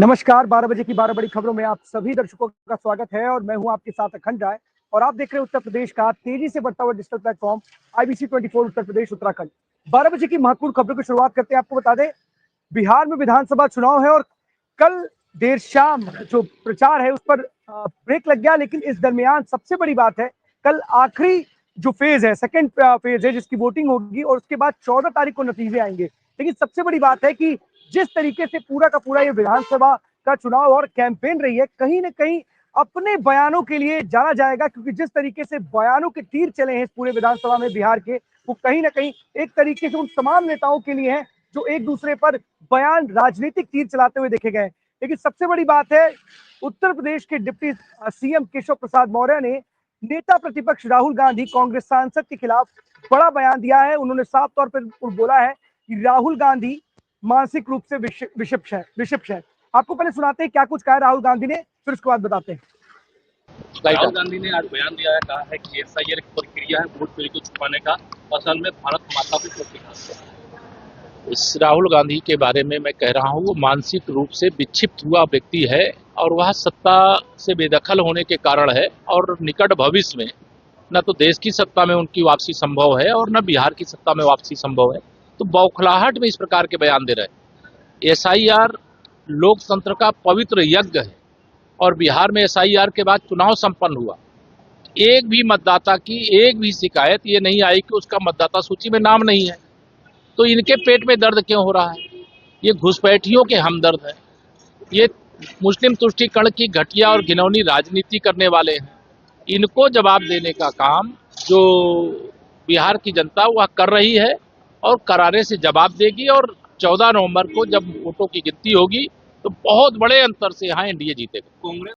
नमस्कार, 12 बजे की 12 बड़ी खबरों में आप सभी दर्शकों का स्वागत है और मैं हूं आपके साथ अखंड राय। और आप देख रहे हैं उत्तर प्रदेश का तेजी से बढ़ता हुआ digital platform IBC 24 Uttar Pradesh Uttarakhand. 12 बजे की महत्वपूर्ण खबरों की शुरुआत करते हैं। आपको बता दें, बिहार में विधानसभा चुनाव है और कल देर शाम जो प्रचार है उस पर ब्रेक लग गया, लेकिन इस दरमियान सबसे बड़ी बात है, कल आखिरी जो फेज है, सेकेंड फेज है, जिसकी वोटिंग होगी और उसके बाद 14 तारीख को नतीजे आएंगे। लेकिन सबसे बड़ी बात है कि जिस तरीके से पूरा का पूरा ये विधानसभा का चुनाव और कैंपेन रही है, कहीं ना कहीं अपने बयानों के लिए जाना जाएगा, क्योंकि जिस तरीके से बयानों के तीर चले हैं इस पूरे विधानसभा में बिहार के, वो कहीं ना कहीं एक तरीके से उन तमाम नेताओं के लिए हैं जो एक दूसरे पर बयान, राजनीतिक तीर चलाते हुए देखे गए। लेकिन सबसे बड़ी बात है, उत्तर प्रदेश के डिप्टी CM केशव प्रसाद मौर्य ने नेता प्रतिपक्ष राहुल गांधी, कांग्रेस सांसद के खिलाफ बड़ा बयान दिया है। उन्होंने साफ तौर पर बोला है कि राहुल गांधी मानसिक रूप से विषिप्त है। आपको पहले सुनाते हैं क्या कुछ कहा राहुल गांधी ने, फिर उसके बाद बताते हैं। राहुल गांधी ने आज बयान दिया है, कहा है कि SIR एक प्रक्रिया है वोट चोरी को छुपाने का, असल में भारत माता को प्रतिष्ठा है। इस राहुल गांधी के बारे में मैं कह रहा हूँ, वो मानसिक रूप से विक्षिप्त हुआ व्यक्ति है और वह सत्ता से बेदखल होने के कारण है और निकट भविष्य में न तो देश की सत्ता में उनकी वापसी संभव है और न बिहार की सत्ता में वापसी संभव है। तो बौखलाहट में इस प्रकार के बयान दे रहे हैं। SIR लोकतंत्र का पवित्र यज्ञ है और बिहार में SIR के बाद चुनाव संपन्न हुआ, एक भी मतदाता की एक भी शिकायत ये नहीं आई कि उसका मतदाता सूची में नाम नहीं है। तो इनके पेट में दर्द क्यों हो रहा है? ये घुसपैठियों के हमदर्द है, ये मुस्लिम तुष्टीकरण की घटिया और घिनौनी राजनीति करने वाले हैं। इनको जवाब देने का काम जो बिहार की जनता वह कर रही है और करारे से जवाब देगी। और 14 नवंबर को जब वोटों की गिनती होगी तो बहुत बड़े अंतर से यहाँ NDA जीतेगा। कांग्रेस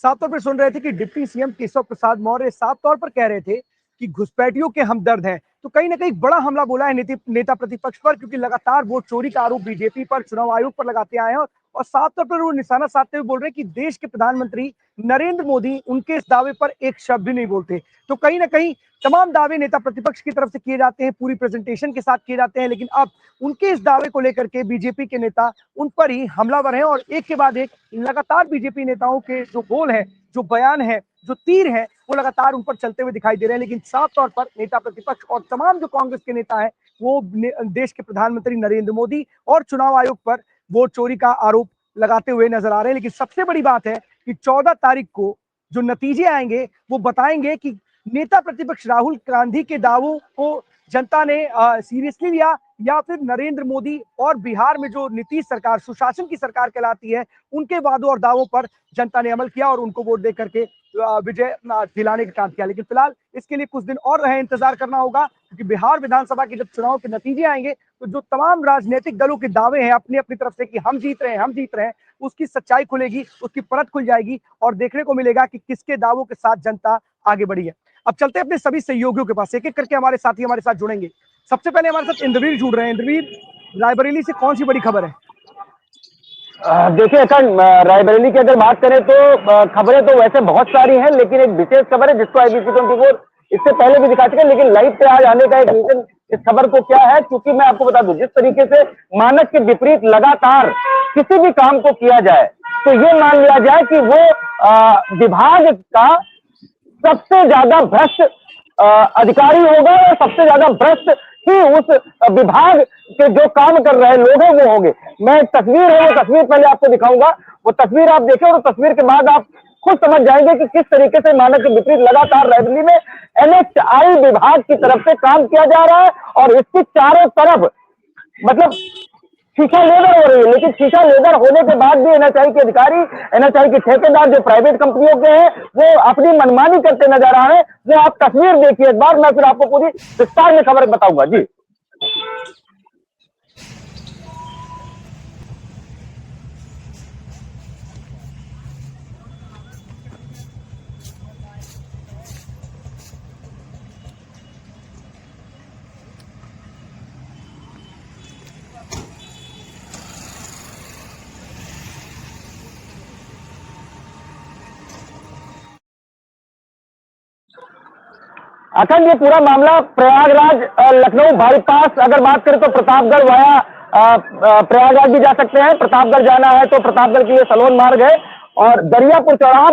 साफ तौर पर सुन रहे थे कि डिप्टी CM केशव प्रसाद मौर्य साफ तौर पर कह रहे थे कि घुसपैठियों के हमदर्द हैं। तो कहीं ना कहीं बड़ा हमला बोला है नेता प्रतिपक्ष पर, क्योंकि लगातार वोट चोरी का आरोप बीजेपी पर, चुनाव आयोग पर लगाते आए हैं और साफ तौर पर वो निशाना साधते हुए बोल रहे हैं कि देश के प्रधानमंत्री नरेंद्र मोदी उनके इस दावे पर एक शब्द भी नहीं बोलते। तो कहीं ना कहीं तमाम दावे नेता प्रतिपक्ष की तरफ से किए जाते हैं, पूरी प्रेजेंटेशन के साथ किए जाते हैं, लेकिन अब उनके इस दावे को लेकर के बीजेपी के नेता उन पर ही हमलावर हैं और एक के बाद एक लगातार बीजेपी नेताओं के जो बोल है, जो बयान है, जो तीर है, वो लगातार उन पर चलते हुए दिखाई दे रहे हैं। लेकिन साफ तौर पर नेता प्रतिपक्ष और तमाम जो कांग्रेस के नेता हैं, वो देश के प्रधानमंत्री नरेंद्र मोदी और चुनाव आयोग पर वोट चोरी का आरोप लगाते हुए नजर आ रहे हैं। लेकिन सबसे बड़ी बात है कि 14 तारीख को जो नतीजे आएंगे वो बताएंगे कि नेता प्रतिपक्ष राहुल गांधी के दावों को जनता ने सीरियसली लिया या फिर नरेंद्र मोदी और बिहार में जो नीतीश सरकार, सुशासन की सरकार कहलाती है, उनके वादों और दावों पर जनता ने अमल किया और उनको वोट दे करके विजय दिलाने का काम किया। लेकिन फिलहाल इसके लिए कुछ दिन और रहे इंतजार करना होगा, क्योंकि बिहार विधानसभा के जब चुनाव के नतीजे आएंगे तो जो तमाम राजनीतिक दलों के दावे हैं अपनी अपनी तरफ से कि हम जीत रहे हैं, उसकी सच्चाई खुलेगी, उसकी परत खुल जाएगी और देखने को मिलेगा कि किसके दावों के साथ जनता आगे बढ़ी है। अब चलते हैं अपने सभी सहयोगियों के पास, एक एक करके हमारे साथी हमारे साथ जुड़ेंगे। सबसे पहले हमारे साथ इंद्रवीर जुड़ रहे हैं। इंद्रवीर, रायबरेली से कौन सी बड़ी खबर है? देखिए अखंड, रायबरेली की अगर बात करें तो खबरें तो वैसे बहुत सारी हैं, लेकिन एक विशेष खबर है जिसको IBC 24 इससे पहले भी दिखा चुके, लेकिन लाइव पे आज आने का एक रीजन इस खबर को क्या है, क्योंकि मैं आपको बता दूं, जिस तरीके से मानक के विपरीत लगातार किसी भी काम को किया जाए तो ये मान लिया जाए कि वो विभाग का सबसे ज्यादा भ्रष्ट अधिकारी होगा और सबसे ज्यादा भ्रष्ट ही उस विभाग के जो काम कर रहे लोग हैं वो होंगे। मैं तस्वीर है, वो तस्वीर पहले आपको दिखाऊंगा, वो तस्वीर आप देखें और तस्वीर के बाद आप खुद समझ जाएंगे कि किस तरीके से मानक के विपरीत लगातार रायबरेली में NHI विभाग की तरफ से काम किया जा रहा है और इसकी चारों तरफ मतलब शीशा लेदर हो रही है। लेकिन शीशा लेदर होने के बाद भी NHI के अधिकारी, NHI के ठेकेदार जो प्राइवेट कंपनियों के हैं, वो अपनी मनमानी करते नजर आ रहे हैं। जो आप तस्वीर देखिए एक बार, मैं फिर आपको पूरी विस्तार में खबर बताऊंगा। जी अखंड, ये पूरा मामला प्रयागराज लखनऊ बाईपास अगर बात करें तो प्रतापगढ़ वाया प्रयागराज भी जा सकते हैं, प्रतापगढ़ जाना है तो प्रतापगढ़ के लिए सलोन मार्ग है, और दरियापुर चौराहा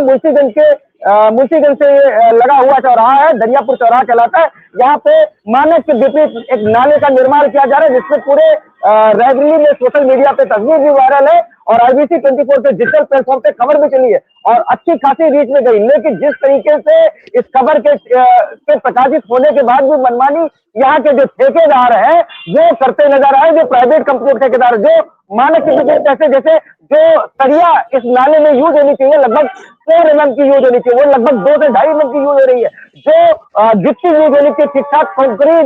मुंशीगंज से ये लगा हुआ चौराहा है, दरियापुर चौराहा कहलाता है। यहाँ पे मानक के विपरीत एक नाले का निर्माण किया जा रहा है, जिसमें पूरे रायबरेली में सोशल मीडिया पे तस्वीर भी वायरल है और IBC 24 के डिजिटल प्लेटफॉर्म पे खबर भी चली है और अच्छी खासी रीच में गई। लेकिन जिस तरीके से इस खबर के प्रकाशित होने के बाद भी मनमानी यहाँ के जो ठेकेदार हैं वो करते नजर आए, जो प्राइवेट कंपनी के ठेकेदार, जो मानक जैसे जैसे जो सरिया इस नाले में यूज होनी चाहिए, लगभग 4 mm की यूज होनी चाहिए, वो लगभग 2 से 2.5 mm की यूज हो रही है। जो गिट्टी यूज होनी चाहिए, ठीक ठाक कंक्रीट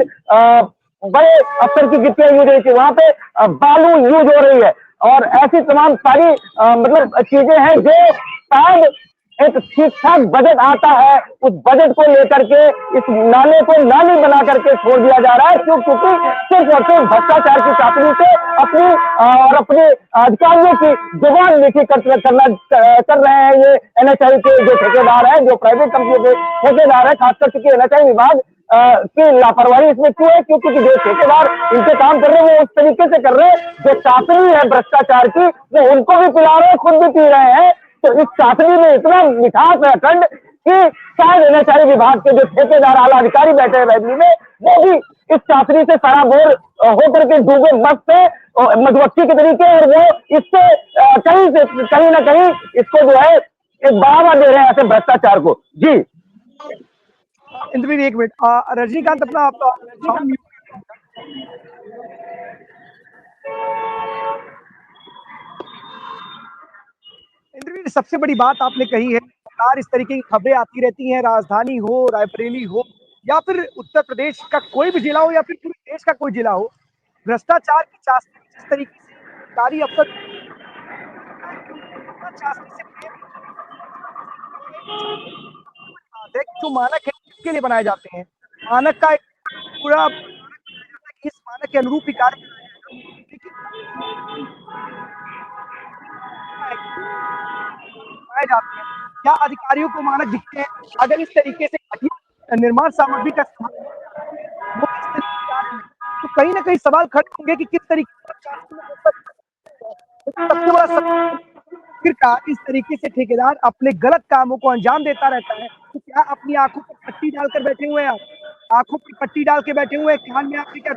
बड़े अफसर की गिट्टियां यूज होनी चाहिए, वहां पे बालू यूज हो रही है और ऐसी तमाम सारी मतलब चीजें हैं जो शायद एक ठीक ठाक बजट आता है, उस बजट को लेकर के इस नाले को नाली बना करके छोड़ दिया जा रहा है, क्योंकि सिर्फ और सिर्फ भ्रष्टाचार की चाकरी से अपने अधिकारियों की जुबान मीठी कर रहे हैं ये NHAI के जो ठेकेदार हैं, जो प्राइवेट कंपनियों के ठेकेदार हैं, खासकर चूंकि NHAI विभाग की लापरवाही इसमें क्यों है, क्योंकि जो ठेकेदार इनके काम कर रहे हैं वो उस तरीके से कर रहे हैं, जो चाशनी है भ्रष्टाचार की वो उनको भी पिला रहे हैं, खुद भी पी रहे हैं। तो इस चाशनी में इतना मिठास है अखंड कि शायद NHAI विभाग के जो ठेकेदार आला अधिकारी बैठे हैं वैली में, वो भी इस चाशनी से सराबोर होकर के डूबे मस्त है मधुमक्खी के तरीके, और वो इससे कहीं ना कहीं इसको जो है एक बढ़ावा दे रहे हैं ऐसे भ्रष्टाचार को। जी इंद्रवीर, एक मिनट, रजनीकांत अपना साउंड म्यूट। इंद्रवीर, सबसे बड़ी बात आपने कही है, इस तरीके की खबरें आती रहती हैं, राजधानी हो, रायबरेली हो या फिर उत्तर प्रदेश का कोई भी जिला हो या फिर पूरे देश का कोई जिला हो, भ्रष्टाचार की चाशनी जिस तरीके से सरकारी अफसर चाशनी से जो मानक है इसके लिए बनाए जाते हैं, मानक का एक पूरा इस मानक के अनुरूप ही कार्य जाते हैं। क्या अधिकारियों को मानक दिखते हैं? अगर इस तरीके से निर्माण सामग्री का तो कहीं ना कहीं सवाल खड़े होंगे कि किस तरीके सबसे बड़ा सवाल, इस तरीके से ठेकेदार अपने गलत कामों को अंजाम देता रहता है, तो क्या अपनी आंखों पर पट्टी डालकर बैठे हुए हैं? आप आंखों पर पट्टी डाल के बैठे हुए हैं, कान में आपके क्या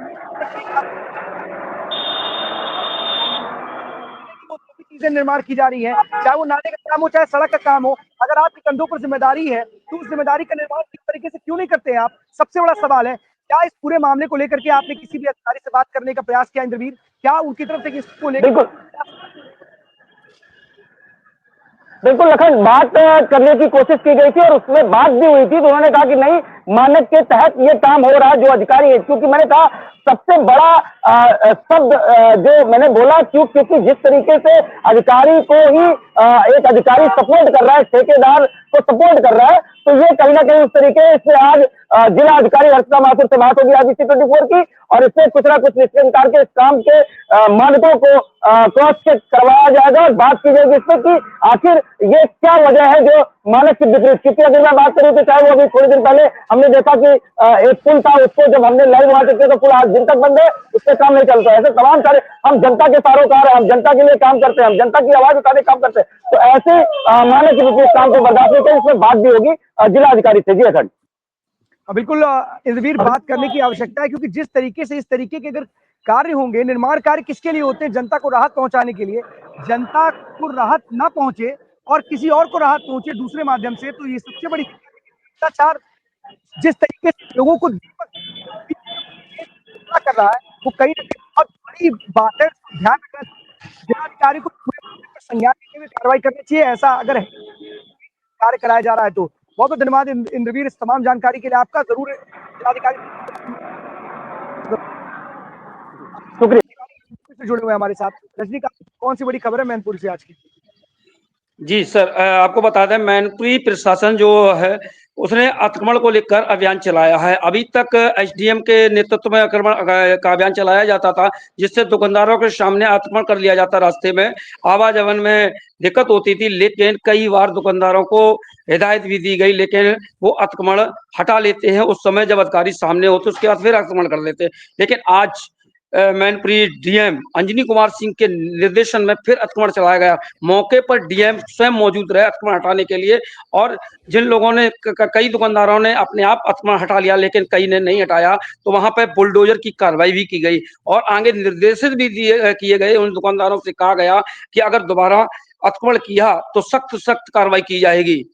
चीजें निर्माण की जा रही है, चाहे वो नाले का काम हो चाहे सड़क का काम हो, अगर आपके कंधों पर जिम्मेदारी है तो उस जिम्मेदारी का निर्माण किस तरीके से क्यों नहीं करते हैं आप? सबसे बड़ा सवाल है। क्या इस पूरे मामले को लेकर के आपने किसी भी अधिकारी से बात करने का प्रयास किया इंद्रवीर? क्या उनकी तरफ से इसको लेकर बिल्कुल लखन, बात करने की कोशिश की गई थी और उसमें बात भी हुई थी, तो उन्होंने कहा कि नहीं, मानक के तहत ये काम हो रहा है, जो अधिकारी है, क्योंकि मैंने कहा सबसे बड़ा शब्द जो मैंने बोला, क्योंकि जिस तरीके से अधिकारी को ही एक अधिकारी सपोर्ट कर रहा है, ठेकेदार को सपोर्ट कर रहा है, तो ये कहीं ना कहीं उस तरीके से आज जिला अधिकारी हर्षिता माथुर से बात होगी IBC 24 की, और इससे कुछ ना कुछ निष्कर्ष के इस काम के मानकों को क्रॉस चेक करवाया जाएगा और बात की जाएगी इसमें कि आखिर ये क्या वजह है जो मानक के विपरीत। क्योंकि अगर मैं बात करूं तो चाहे वो अभी थोड़े दिन पहले हमने देखा कि एक पुल था, उसको जब हमने लाइव वहां से किया तो पुल आज दिन तक बंद है, उससे काम नहीं चलता। ऐसे तमाम सारे, हम जनता के सारोकार हैं, हम जनता के लिए काम करते हैं, हम जनता की आवाज उठाने काम करते हैं, तो ऐसे मानक के विपरीत काम को बर्दाश्त नहीं करें, इसमें बात भी होगी जिला अधिकारी से। जी अखंड, बिल्कुल इंद्रवीर, बात करने की आवश्यकता है, क्योंकि जिस तरीके से इस तरीके के अगर कार्य होंगे, निर्माण कार्य किसके लिए होते हैं? जनता को राहत पहुंचाने के लिए। जनता को राहत ना पहुंचे और किसी और को राहत पहुंचे दूसरे माध्यम से, तो ये सबसे बड़ी भ्रष्टाचार जिस तरीके से लोगों को कर रहा है वो कहीं ना कहीं बहुत बड़ी बात है। ध्यान रखना, जिलाधिकारी को संज्ञान लेते हुए कार्रवाई करनी चाहिए, ऐसा अगर कार्य कराया जा रहा है तो। बहुत बहुत धन्यवाद इंद्रवीर इस तमाम जानकारी के लिए आपका। जरूर जिलाधिकारी से जुड़े हुए हमारे साथ। रजनीकांत, कौन सी बड़ी खबर है मैनपुरी से आज की? जी सर, आपको बता दें, मैनपुरी प्रशासन जो है उसने अतिक्रमण को लेकर अभियान चलाया है। अभी तक SDM के नेतृत्व में अतिक्रमण का अभियान चलाया जाता था, जिससे दुकानदारों के सामने अतिक्रमण कर लिया जाता, रास्ते में आवागमन में दिक्कत होती थी। लेकिन कई बार दुकानदारों को हिदायत भी दी गई, लेकिन वो अतिक्रमण हटा लेते हैं उस समय जब अधिकारी सामने होते, उसके बाद फिर अतिक्रमण कर लेते हैं। लेकिन आज मैनपुरी डीएम अंजनी कुमार सिंह के निर्देशन में फिर अतिक्रमण चलाया गया। मौके पर डीएम स्वयं मौजूद रहे अतिक्रमण हटाने के लिए, और जिन लोगों ने कई दुकानदारों ने अपने आप अतिक्रमण हटा लिया, लेकिन कई ने नहीं हटाया, तो वहां पर बुलडोजर की कार्रवाई भी की गई और आगे निर्देशित भी किए गए। उन दुकानदारों से कहा गया कि अगर दोबारा अतिक्रमण किया तो सख्त कार्रवाई की जाएगी।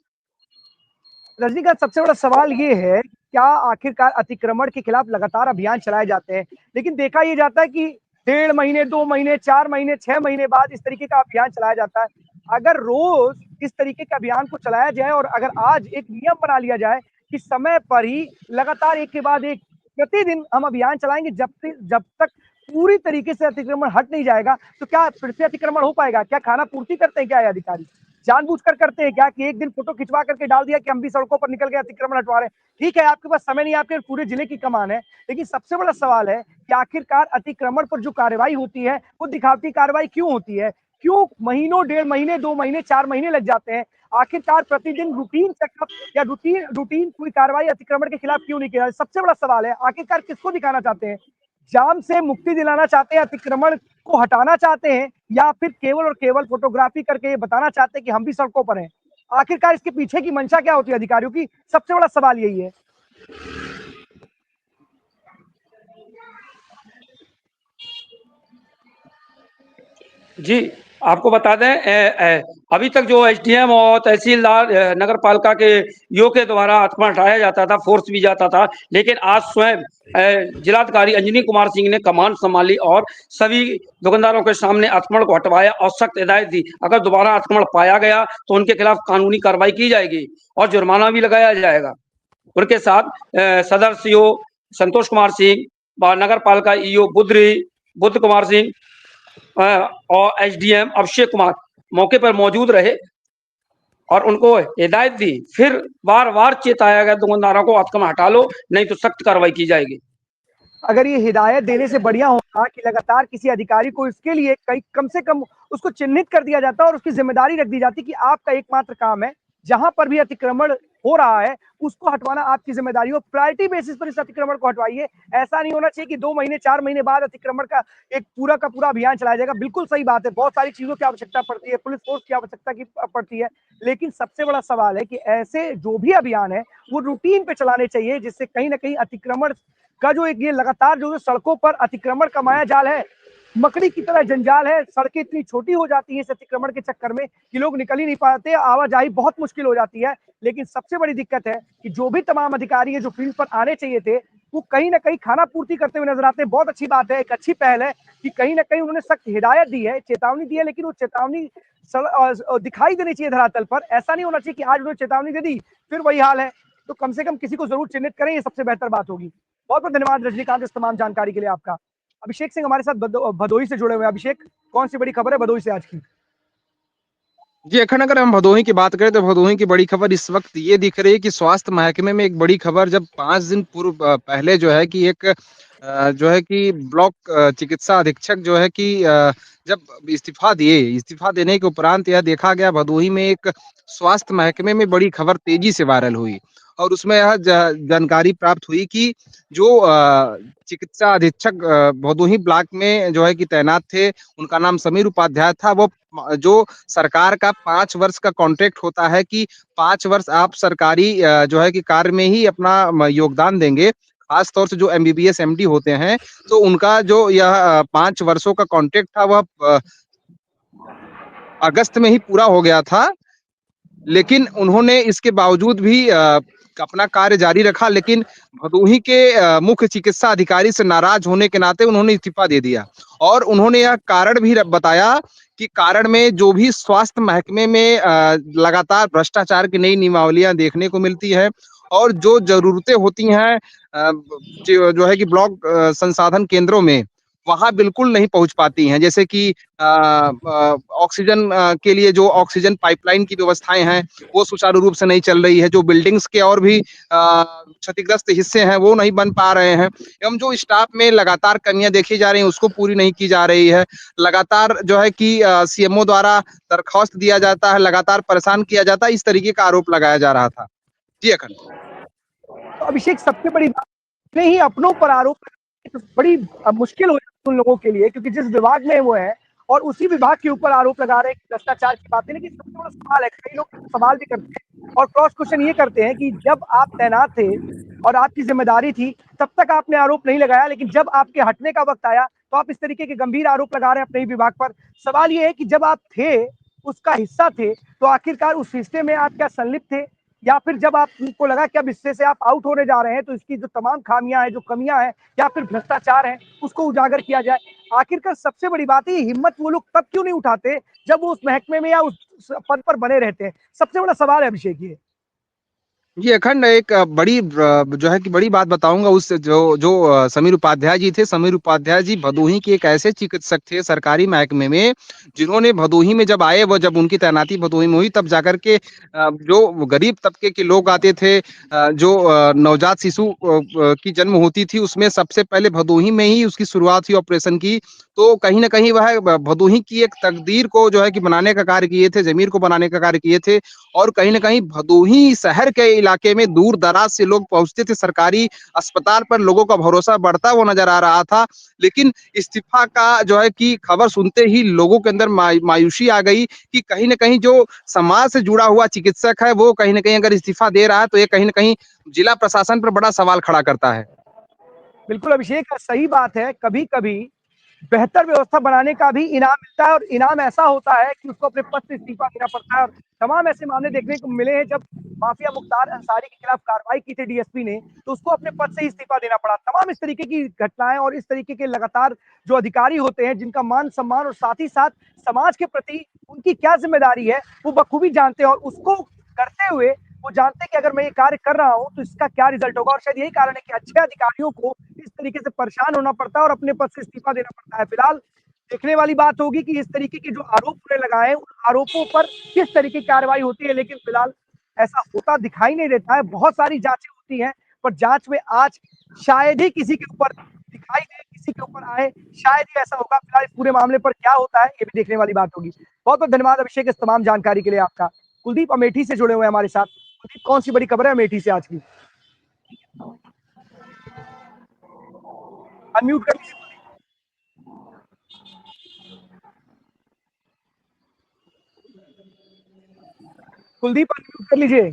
रजनीकांत, सबसे बड़ा सवाल ये है, क्या आखिरकार अतिक्रमण के खिलाफ लगातार अभियान चलाए जाते हैं, लेकिन देखा ये जाता है कि 1.5 महीने, 2 महीने, 4 महीने, 6 महीने बाद इस तरीके का अभियान चलाया जाता है। अगर रोज इस तरीके के अभियान को चलाया जाए और अगर आज एक नियम बना लिया जाए कि समय पर ही लगातार एक के बाद एक प्रतिदिन हम अभियान चलाएंगे, जब तक पूरी तरीके से अतिक्रमण हट नहीं जाएगा, तो क्या फिर से अतिक्रमण हो पाएगा? क्या खाना पूर्ति करते हैं क्या ये अधिकारी? जानबूझकर करते हैं क्या कि एक दिन फोटो खिंचवा करके डाल दिया कि हम भी सड़कों पर निकल के अतिक्रमण हटवा रहे हैं? ठीक है, आपके पास समय नहीं, आपके पूरे जिले की कमान है, लेकिन सबसे बड़ा सवाल है कि आखिरकार अतिक्रमण पर जो कार्रवाई होती है वो दिखावटी कार्रवाई क्यों होती है? क्यों महीनों, 1.5 महीने, 2 महीने, 4 महीने लग जाते हैं? आखिरकार प्रतिदिन रूटीन चेकअप या रूटीन कोई कार्रवाई अतिक्रमण के खिलाफ क्यों नहीं किया? सबसे बड़ा सवाल है, आखिरकार किसको दिखाना चाहते हैं? जाम से मुक्ति दिलाना चाहते हैं, अतिक्रमण को हटाना चाहते हैं, या फिर केवल और केवल फोटोग्राफी करके ये बताना चाहते हैं कि हम भी सड़कों पर हैं? आखिरकार इसके पीछे की मंशा क्या होती है अधिकारियों की? सबसे बड़ा सवाल यही है। जी, आपको बता दें, अभी तक जो एसडीएम और तहसीलदार, नगर पालिका के ईओ के द्वारा अतिक्रमण हटाया जाता था, फोर्स भी जाता था, लेकिन आज स्वयं जिलाधिकारी अंजनी कुमार सिंह ने कमान संभाली और सभी दुकानदारों के सामने अतिक्रमण को हटवाया और सख्त हिदायत दी। अगर दोबारा अतिक्रमण पाया गया तो उनके खिलाफ कानूनी कार्रवाई की जाएगी और जुर्माना भी लगाया जाएगा। उनके साथ सदर सीओ संतोष कुमार सिंह, नगर पालिका ईओ बुद्ध कुमार सिंह और एसडीएम अभिषेक कुमार मौके पर मौजूद रहे और उनको हिदायत दी। फिर बार-बार चेताया गया दुकानदारों को, अतिक्रमण हटा लो, नहीं तो सख्त कार्रवाई की जाएगी। अगर ये हिदायत देने से बढ़िया होता कि लगातार किसी अधिकारी को इसके लिए कम से कम उसको चिन्हित कर दिया जाता और उसकी जिम्मेदारी रख दी जाती कि आपका एकमात्र काम है, जहां पर भी अतिक्रमण हो रहा है उसको हटवाना आपकी जिम्मेदारी हो, प्रायोरिटी बेसिस पर इस अतिक्रमण को हटवाइए। ऐसा नहीं होना चाहिए कि 2 महीने, 4 महीने बाद अतिक्रमण का एक पूरा का पूरा अभियान चलाया जाएगा। बिल्कुल सही बात है, बहुत सारी चीजों की आवश्यकता पड़ती है, पुलिस फोर्स की आवश्यकता की पड़ती है, लेकिन सबसे बड़ा सवाल है कि ऐसे जो भी अभियान है वो रूटीन पे चलाने चाहिए, जिससे कहीं ना कहीं अतिक्रमण का जो एक ये लगातार जो सड़कों पर अतिक्रमण का माया जाल है, मकड़ी की तरह जंजाल है, सड़कें इतनी छोटी हो जाती है इस अतिक्रमण के चक्कर में कि लोग निकल ही नहीं पाते, आवाजाही बहुत मुश्किल हो जाती है। लेकिन सबसे बड़ी दिक्कत है कि जो भी तमाम अधिकारी है जो फील्ड पर आने चाहिए थे, वो कहीं ना कहीं खाना पूर्ति करते हुए नजर आते हैं। बहुत अच्छी बात है, एक अच्छी पहल है कि कहीं ना कहीं उन्होंने सख्त हिदायत दी है, चेतावनी दी है, लेकिन वो चेतावनी दिखाई देनी चाहिए धरातल पर। ऐसा नहीं होना चाहिए कि आज उन्होंने चेतावनी दे दी फिर वही हाल है। तो कम से कम किसी को जरूर चिन्हित करें, ये सबसे बेहतर बात होगी। बहुत बहुत धन्यवाद रजनीकांत इस तमाम जानकारी के लिए आपका। अभिषेक सिंह हमारे साथ भदोही से जुड़े हुए हैं। अभिषेक, कौन सी बड़ी खबर है भदोही से आज की? जी, अखंड अगर हम भदोही की बात करें तो भदोही की बड़ी खबर इस वक्त ये दिख रही है कि स्वास्थ्य महकमे में एक बड़ी खबर, जब 5 दिन पूर्व पहले जो है कि एक जो है कि ब्लॉक चिकित्सा अधीक्षक जो है कि जब इस्तीफा देने के उपरांत यह देखा गया भदोही में एक स्वास्थ्य महकमे में बड़ी खबर तेजी से वायरल हुई और उसमें यह जानकारी प्राप्त हुई कि जो चिकित्सा अधीक्षक भदोही ब्लॉक में जो है कि तैनात थे, उनका नाम समीर उपाध्याय था। वो जो सरकार का 5 वर्ष का कॉन्ट्रैक्ट होता है कि 5 वर्ष आप सरकारी जो है कि कार्य में ही अपना योगदान देंगे। खास तौर से जो एमबीबीएस एमडी होते हैं, तो उनका जो यह 5 वर्षों का कॉन्ट्रैक्ट था वह अगस्त में ही पूरा हो गया था। लेकिन उन्होंने इसके बावजूद भी अपना कार्य जारी रखा, लेकिन भदोही के मुख्य चिकित्सा अधिकारी से नाराज होने के नाते उन्होंने इस्तीफा दे दिया और उन्होंने यह कारण भी बताया कि कारण में जो भी स्वास्थ्य महकमे में लगातार भ्रष्टाचार की नई नियमावलियां देखने को मिलती है और जो जरूरतें होती हैं जो है कि ब्लॉक संसाधन केंद्रों में वहां बिल्कुल नहीं पहुंच पाती हैं। जैसे कि ऑक्सीजन के लिए जो ऑक्सीजन पाइपलाइन की व्यवस्थाएं हैं वो सुचारू रूप से नहीं चल रही है। जो बिल्डिंग्स के और भी क्षतिग्रस्त हिस्से हैं वो नहीं बन पा रहे हैं एवं जो स्टाफ में लगातार कमियां देखी जा रही हैं उसको पूरी नहीं की जा रही है। लगातार जो है कि सीएमओ द्वारा दरखास्त दिया जाता है, लगातार परेशान किया जाता है, इस तरीके का आरोप लगाया जा रहा था। जी अखंड। तो अभिषेक, सबसे बड़ी बात नहीं अपनों पर आरोप तो बड़ी मुश्किल हो जाती है उन लोगों के लिए, क्योंकि जिस विभाग में वो है और उसी विभाग के ऊपर आरोप लगा रहे हैं कि भ्रष्टाचार की बात है। लेकिन सबसे बड़ा सवाल है, कई लोग सवाल भी करते हैं और क्रॉस क्वेश्चन ये करते हैं कि जब आप तैनात थे और आपकी जिम्मेदारी थी तब तक आपने आरोप नहीं लगाया, लेकिन जब आपके हटने का वक्त आया तो आप इस तरीके के गंभीर आरोप लगा रहे हैं अपने ही विभाग पर। सवाल ये है कि जब आप थे, उसका हिस्सा थे, तो आखिरकार उस हिस्से में आप क्या संलिप्त थे, या फिर जब आपको लगा कि अब हिस्से से आप आउट होने जा रहे हैं तो इसकी जो तमाम खामियां हैं, जो कमियां हैं या फिर भ्रष्टाचार है, उसको उजागर किया जाए। आखिरकार सबसे बड़ी बात है, हिम्मत वो लोग तब क्यों नहीं उठाते जब वो उस महकमे में या उस पद पर बने रहते हैं। सबसे बड़ा सवाल है अभिषेक ये। जी, अखंड एक बड़ी जो है कि बड़ी बात बताऊँगा उस जो समीर उपाध्याय जी थे। समीर उपाध्याय जी भदोही के एक ऐसे चिकित्सक थे सरकारी महकमे में, जिन्होंने भदोही में जब आए, वो जब उनकी तैनाती भदोही में हुई, तब जाकर के जो गरीब तबके के लोग आते थे, जो नवजात शिशु की जन्म होती थी, उसमें सबसे पहले भदोही में ही उसकी शुरुआत हुई ऑपरेशन की। तो कहीं न कहीं वह भदोही की एक तकदीर को जो है कि बनाने का कार्य किए थे, ज़मीर को बनाने का कार्य किए थे। और कहीं न कहीं भदोही शहर के इलाके में दूर-दराज से लोग पहुँचते थे, सरकारी अस्पताल पर लोगों का भरोसा बढ़ता हुआ नज़र आ रहा था। लेकिन इस्तीफ़ा का जो है कि खबर सुनते ही लोगों के अंदर मायूसी आ गई कि कहीं न कहीं जो समाज से जुड़ा हुआ चिकित्सक है, वो कहीं न कहीं अगर इस्तीफ़ा दे रहा है, तो ये कहीं न कहीं जिला प्रशासन पर बड़ा सवाल खड़ा करता है। बिल्कुल अभिषेक, सही बात है। कभी-कभी बेहतर व्यवस्था बनाने का भी इनाम मिलता है और इनाम ऐसा होता है कि उसको अपने पद से इस्तीफा देना पड़ता है। और तमाम ऐसे मामले देखने को मिले हैं जब माफिया मुख्तार अंसारी के खिलाफ कार्रवाई की थी डीएसपी ने, तो उसको अपने पद से ही इस्तीफा देना पड़ा। तमाम इस तरीके की घटनाएं और इस तरीके के लगातार जो अधिकारी होते हैं, जिनका मान सम्मान और साथ ही साथ समाज के प्रति उनकी क्या जिम्मेदारी है, वो बखूबी जानते हैं और उसको करते हुए वो जानते हैं कि अगर मैं ये कार्य कर रहा हूँ तो इसका क्या रिजल्ट होगा। और शायद यही कारण है कि अच्छे अधिकारियों को इस तरीके से परेशान होना पड़ता है और अपने पद से इस्तीफा देना पड़ता है। फिलहाल देखने वाली बात होगी कि इस तरीके के जो आरोप उन्हें लगाए, उन आरोपों पर किस तरीके की कार्रवाई होती है। लेकिन फिलहाल ऐसा होता दिखाई नहीं देता है। बहुत सारी जांचें होती हैं, पर जांच में आज शायद ही किसी के ऊपर दिखाई दे, किसी के ऊपर आए, शायद ही ऐसा होगा। फिलहाल इस पूरे मामले पर क्या होता है, ये भी देखने वाली बात होगी। बहुत बहुत धन्यवाद अभिषेक, इस तमाम जानकारी के लिए आपका। कुलदीप अमेठी से जुड़े हुए हैं हमारे साथ। कुलदीप, कौन सी बड़ी खबर है अमेठी से आज की? अनम्यूट कर लीजिए। कुलदीप अनम्यूट कर लीजिए।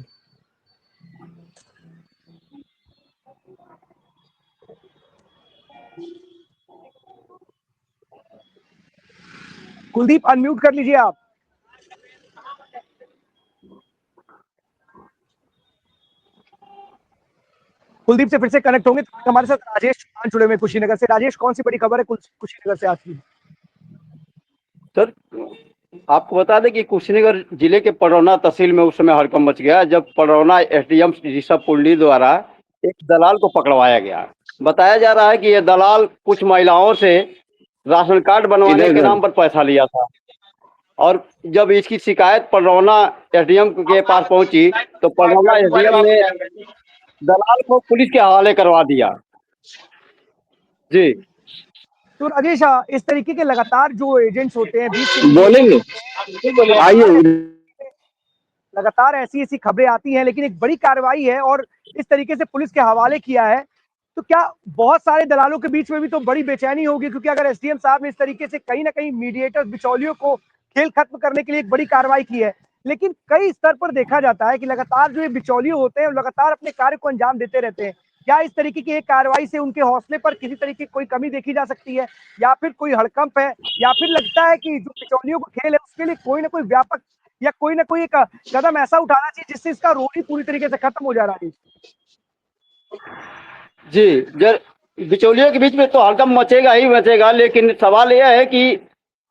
कुलदीप अनम्यूट कर लीजिए आप। कुलदीप से फिर से कनेक्ट होंगे। तो हमारे साथ राजेश चौहान जुड़े हुए कुशीनगर से। राजेश, कौन सी बड़ी खबर है कुशीनगर से आज की? सर, आपको बता दें कि कुशीनगर जिले के पडरौना तहसील में उस समय हड़कंप मच गया जब पडरौना एसडीएम ऋषभ पुंडी द्वारा एक दलाल को पकड़वाया गया। बताया जा रहा है कि यह दलाल कुछ महिलाओं से राशन कार्ड बनवाने के नाम पर पैसा लिया था और जब इसकी शिकायत पडरौना एसडीएम के पास पहुंची तो पडरौना एसडीएम ने दलाल को पुलिस के हवाले करवा दिया। जी तो राजेश, इस तरीके के लगातार जो एजेंट्स होते हैं, बोलेंगे, आइए। लगातार ऐसी ऐसी खबरें आती हैं, लेकिन एक बड़ी कार्रवाई है और इस तरीके से पुलिस के हवाले किया है, तो क्या बहुत सारे दलालों के बीच में भी तो बड़ी बेचैनी होगी? क्योंकि अगर एसडीएम साहब ने इस तरीके से कहीं ना कहीं मीडिएटर बिचौलियों को खेल खत्म करने के लिए एक बड़ी कार्रवाई की है, लेकिन कई स्तर पर देखा जाता है कि लगातार जो ये बिचौलिए होते हैं लगातार अपने कार्य को अंजाम देते रहते हैं। क्या इस तरीके की एक कार्रवाई से उनके हौसले पर किसी तरीके की कोई कमी देखी जा सकती है, या फिर कोई हड़कंप है, या फिर लगता है कि जो बिचौलियों को खेल है उसके लिए कोई ना कोई व्यापक या कोई ना कोई एक कदम ऐसा उठाना चाहिए जिससे इसका रोल ही पूरी तरीके से खत्म हो जा रहा है? जी, जर बिचौलियों के बीच में तो हड़कंप मचेगा ही मचेगा, लेकिन सवाल यह है कि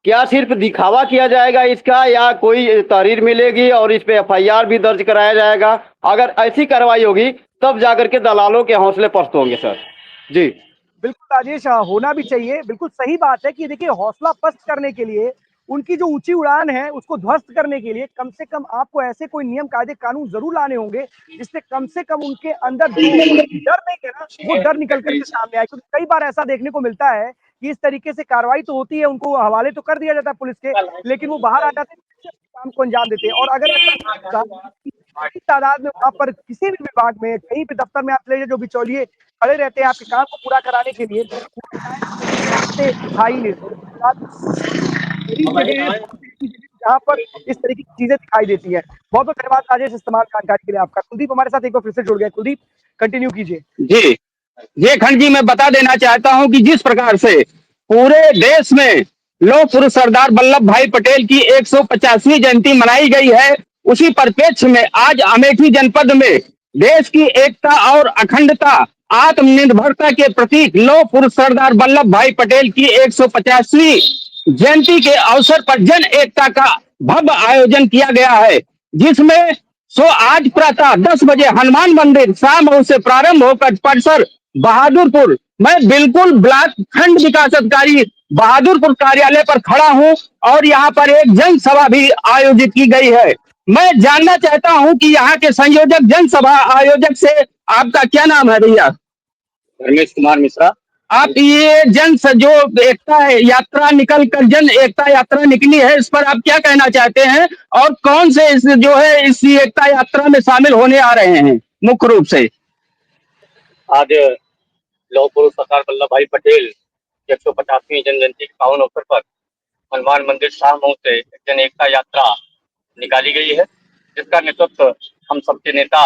क्या सिर्फ दिखावा किया जाएगा इसका या कोई तहरीर मिलेगी और इस पे एफआईआर भी दर्ज कराया जाएगा? अगर ऐसी कार्रवाई होगी तब जाकर के दलालों के हौसले पस्त होंगे सर। जी बिल्कुल राजेश, होना भी चाहिए। बिल्कुल सही बात है कि देखिए, हौसला पस्त करने के लिए, उनकी जो ऊंची उड़ान है उसको ध्वस्त करने के लिए कम से कम आपको ऐसे कोई नियम कायदे कानून जरूर लाने होंगे जिससे कम से कम उनके अंदर जो डर नहीं है ना, वो डर निकल करके सामने आए। क्योंकि कई बार ऐसा देखने को मिलता है कि इस तरीके से कार्रवाई तो होती है, उनको हवाले तो कर दिया जाता है पुलिस के, लेकिन वो बाहर आ जाते हैं, काम को अंजाम देते हैं। और अगर ऐसा बड़ी तादाद में वहां पर किसी भी विभाग में कहीं भी दफ्तर में आप ले जो बिचौलिए खड़े रहते हैं आपके काम को पूरा कराने के लिए, दिखाई नहीं जहाँ पर इस तरीके की चीजें दिखाई देती हैं। बहुत बहुत धन्यवाद राजेश इस तमाम जानकारी के लिए आपका। कुलदीप हमारे साथ एक बार फिर से जुड़ गए। कुलदीप कंटिन्यू कीजिए। जी ये खंड जी, मैं बता देना चाहता हूं कि जिस प्रकार से पूरे देश में लौह पुरुष सरदार वल्लभ भाई पटेल की 150वीं जयंती मनाई गई है, उसी परिप्रेक्ष्य में आज अमेठी जनपद में देश की एकता और अखंडता आत्मनिर्भरता के प्रतीक लौह पुरुष सरदार वल्लभ भाई पटेल की 150वीं जयंती के अवसर पर जन एकता का भव्य आयोजन किया गया है, जिसमें आज प्रातः 10 बजे हनुमान मंदिर शाम से प्रारंभ होकर परिसर बहादुरपुर, मैं बिल्कुल ब्लॉक खंड विकास अधिकारी बहादुरपुर कार्यालय पर खड़ा हूं और यहां पर एक जनसभा भी आयोजित की गई है। मैं जानना चाहता हूं कि यहाँ के संयोजक जनसभा आयोजक से आपका क्या नाम है भैया? रमेश कुमार मिश्रा। आप ये जो एकता यात्रा निकल कर जन एकता यात्रा निकली है, इस पर आप क्या कहना चाहते हैं और कौन से इस एकता यात्रा में शामिल होने आ रहे हैं मुख्य रूप से? आज लौह पुरुष सरदार वल्लभ भाई पटेल की 150वीं जन्म जयंती के पावन अवसर पर हनुमान मंदिर शाहमऊ से जन एकता यात्रा निकाली गई है, जिसका नेतृत्व हम सबके नेता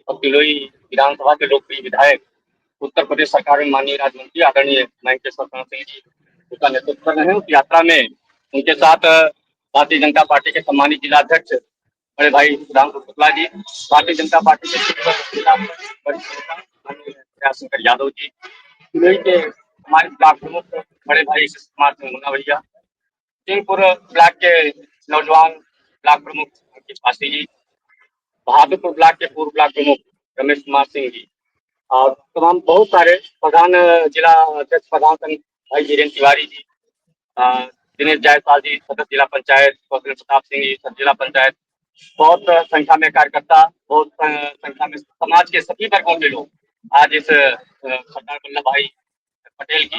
और तिलोई विधानसभा के लोकप्रिय विधायक, उत्तर प्रदेश सरकार में माननीय राज्य मंत्री आदरणीय मैनकेश्वर सिंह जी उसका नेतृत्व कर रहे हैं। उस यात्रा में उनके साथ भारतीय जनता पार्टी के सम्मानित जिलाध्यक्ष बड़े भाई राम शुक्ला जी, भारतीय जनता पार्टी के शंकर यादव जी, तिलोई के हमारे ब्लॉक प्रमुख बड़े भाई कुमार सिंह मुन्ना भैया, सिंहपुर ब्लॉक के नौजवान ब्लॉक प्रमुख अंकित पासी जी, बहादुरपुर ब्लॉक के पूर्व ब्लॉक प्रमुख रमेश कुमार सिंह जी और तमाम बहुत सारे प्रधान जिला अध्यक्ष प्रधान संघ भाई वीरेंद्र तिवारी जी, दिनेश जायसवाल जी, सदस्य जिला पंचायत कौशल प्रताप सिंह जी, सब जिला पंचायत, बहुत संख्या में कार्यकर्ता, बहुत संख्या में समाज के सभी वर्गों के लोग आज इस सरदार वल्लभ भाई पटेल की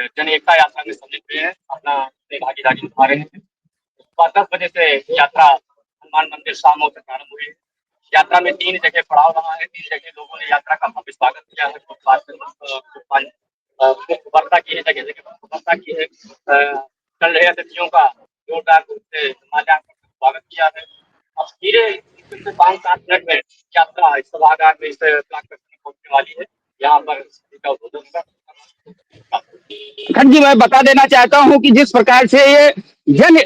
जन एकता यात्रा में सम्मिलित हुए हैं, अपना भागीदारी निभा रहे हैं। 10 बजे से यात्रा हनुमान मंदिर शाम से प्रारंभ हुई है। यात्रा में 3 जगह पड़ाव रहा है, 3 जगह लोगों ने यात्रा का भव्य स्वागत किया है, वर्षा की है, जगह जगह वर्षा की है, चल रहे अतिथियों का जोरदार रूप से स्वागत किया है। अब धीरे 5-7 मिनट में यात्रा इस सभागार में इस पहुंचने वाली है। यहाँ पर खंड जी, मैं बता देना चाहता हूं कि जिस प्रकार से ये जन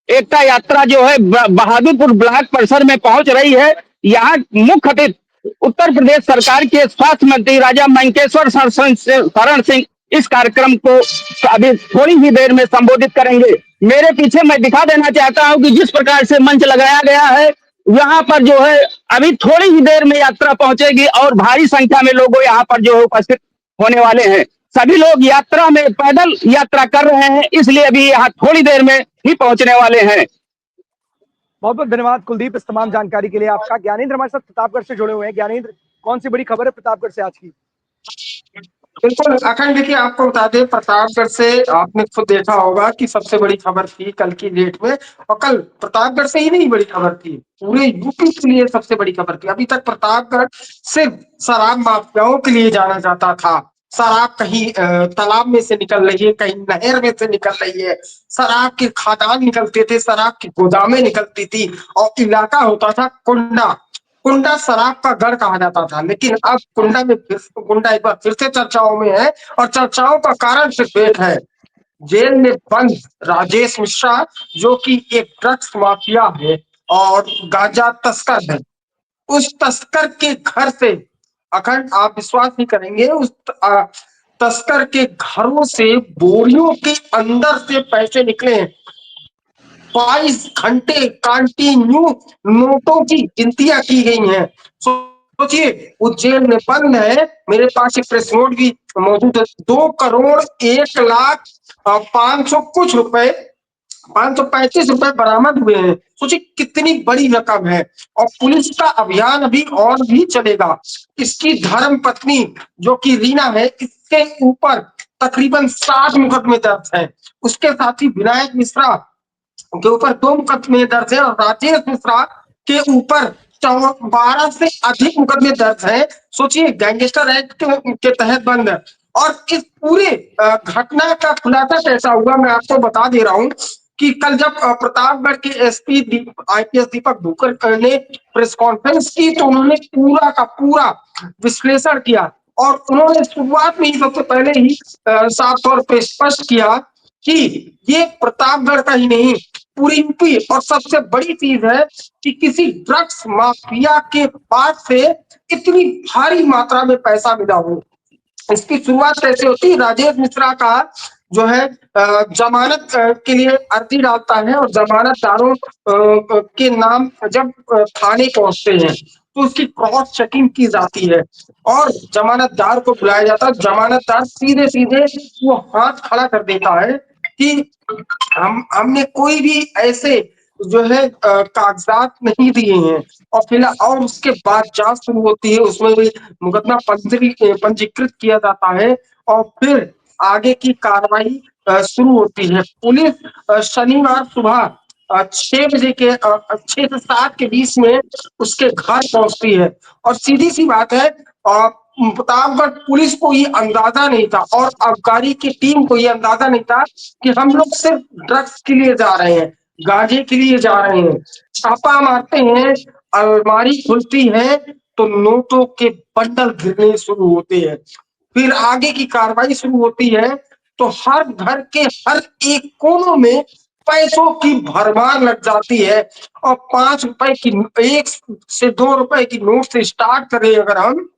एकता यात्रा जो है बहादुरपुर ब्लॉक परिसर में पहुंच रही है, यहाँ मुख्य अतिथि उत्तर प्रदेश सरकार के स्वास्थ्य मंत्री राजा मैनकेश्वर शरण सिंह इस कार्यक्रम को अभी थोड़ी ही देर में संबोधित करेंगे। मेरे पीछे मैं दिखा देना चाहता हूं कि जिस प्रकार से मंच लगाया गया है, यहाँ पर जो है अभी थोड़ी ही देर में यात्रा पहुंचेगी और भारी संख्या में लोग यहाँ पर जो है उपस्थित होने वाले हैं। सभी लोग यात्रा में पैदल यात्रा कर रहे हैं, इसलिए अभी यहाँ थोड़ी देर में ही पहुंचने वाले हैं। बहुत बहुत धन्यवाद कुलदीप इस तमाम जानकारी के लिए आपका। ज्ञानेंद्र हमारे साथ प्रतापगढ़ से जुड़े हुए हैं। ज्ञानेंद्र, कौन सी बड़ी खबर है प्रतापगढ़ से आज की? बिल्कुल अखंड, देखिए आपको बता दें, प्रतापगढ़ से आपने खुद देखा होगा कि सबसे बड़ी खबर थी कल की डेट में, और कल प्रतापगढ़ से ही नहीं बड़ी खबर थी, पूरे यूपी के लिए सबसे बड़ी खबर थी। अभी तक प्रतापगढ़ सिर्फ शराब माफियाओं के लिए जाना जाता था। शराब कहीं तालाब में से निकल रही है, कहीं नहर में से निकल रही है, शराब के खदान निकलते थे, शराब की गोदामें निकलती थी और इलाका होता था कुंडा। कुंडा शराब का गढ़ कहा जाता था, लेकिन अब कुंडा एक बार फिर से चर्चाओं में है, और चर्चाओं का कारण सिर्फ एक है, जेल में बंद राजेश मिश्रा, जो कि एक ड्रग्स माफिया है और गांजा तस्कर है। उस तस्कर के घर से, अखंड आप विश्वास नहीं करेंगे, उस तस्कर के घरों से बोरियों के अंदर से पैसे निकले हैं। 22 घंटे कंटिन्यू नोटों की गिनतियां की गई हैं। सोचिए, वो जेल में बंद है। मेरे पास एक प्रेस नोट भी मौजूद है। 2,01,05,000 कुछ रुपए, 535 रुपए बरामद हुए हैं। सोचिए कितनी बड़ी रकम है, और पुलिस का अभियान अभी और भी चलेगा। इसकी धर्म पत्नी जो कि रीना है, इसके ऊपर तकरीबन 60 मुकदमे दर्ज है। उसके साथ ही विनायक मिश्रा के ऊपर 2 मुकदमे दर्ज है और राजेश मिश्रा के ऊपर 12 से अधिक मुकदमे दर्ज हैं। सोचिए, गैंगस्टर एक्ट के तहत बंद है। और इस पूरे घटना का खुलासा कैसा हुआ, मैं आपको बता दे रहा हूं कि कल जब प्रतापगढ़ के एसपी आईपीएस दीपक भूकर ने प्रेस कॉन्फ्रेंस की, तो उन्होंने पूरा का पूरा विश्लेषण किया और उन्होंने शुरुआत में ही सबसे पहले ही साफ तौर पे स्पष्ट किया कि ये प्रतापगढ़ का ही नहीं, पूरी यूपी, और सबसे बड़ी चीज है कि किसी ड्रग्स माफिया के पास से इतनी भारी मात्रा में पैसा मिला हो। इसकी शुरुआत कैसे होती है? राजेश मिश्रा का जो है जमानत के लिए अर्जी डालता है और जमानतदारों के नाम जब थाने पहुंचते हैं तो उसकी क्रॉस चेकिंग की जाती है और जमानतदार को बुलाया जाता है। जमानतदार सीधे सीधे वो हाथ खड़ा कर देता है कि हमने कोई भी ऐसे जो है कागजात नहीं दिए हैं। और फिलहाल और उसके बाद जांच शुरू होती है, उसमें भी मुकदमा पंजीकृत किया जाता है और फिर आगे की कार्रवाई शुरू होती है। पुलिस शनिवार सुबह 6 बजे के 6 से 7 के बीच में उसके घर पहुंचती है और सीधी सी बात है, प्रतापगढ़ पुलिस को ये अंदाजा नहीं था और आबकारी की टीम को ये अंदाजा नहीं था कि हम लोग सिर्फ ड्रग्स के लिए जा रहे हैं, गांजे के लिए जा रहे हैं। छापा मारते हैं, अलमारी खुलती है तो नोटों के बंडल गिरने शुरू होते हैं। फिर आगे की कार्रवाई शुरू होती है तो हर घर के हर एक कोनों में पैसों की भरमार लग जाती है और 5 रुपए की, 1 से 2 रुपए की नोट से स्टार्ट करें अगर हम,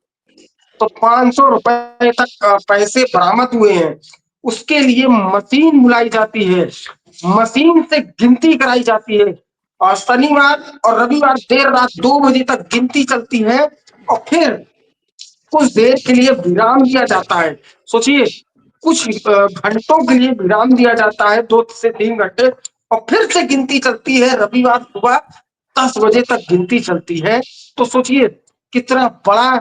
तो 500 रुपए तक पैसे बरामद हुए हैं। उसके लिए मशीन बुलाई जाती है, मशीन से गिनती कराई जाती है और शनिवार और रविवार देर रात 2 बजे तक गिनती चलती है और फिर कुछ देर के लिए विराम दिया जाता है। सोचिए, कुछ घंटों के लिए विराम दिया जाता है, 2 से 3 घंटे, और फिर से गिनती चलती है। रविवार सुबह 10 बजे तक गिनती चलती है। तो सोचिए कितना बड़ा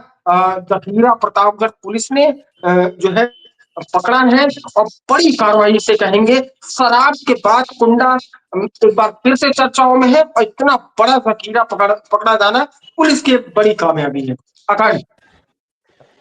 जखीरा प्रतापगढ़ पुलिस ने जो है पकड़ा है और बड़ी कार्रवाई से कहेंगे। शराब के बाद कुंडा एक बार फिर से चर्चाओं में है और इतना बड़ा जखीरा पकड़ा जाना पुलिस की एक बड़ी कामयाबी है। आकाश,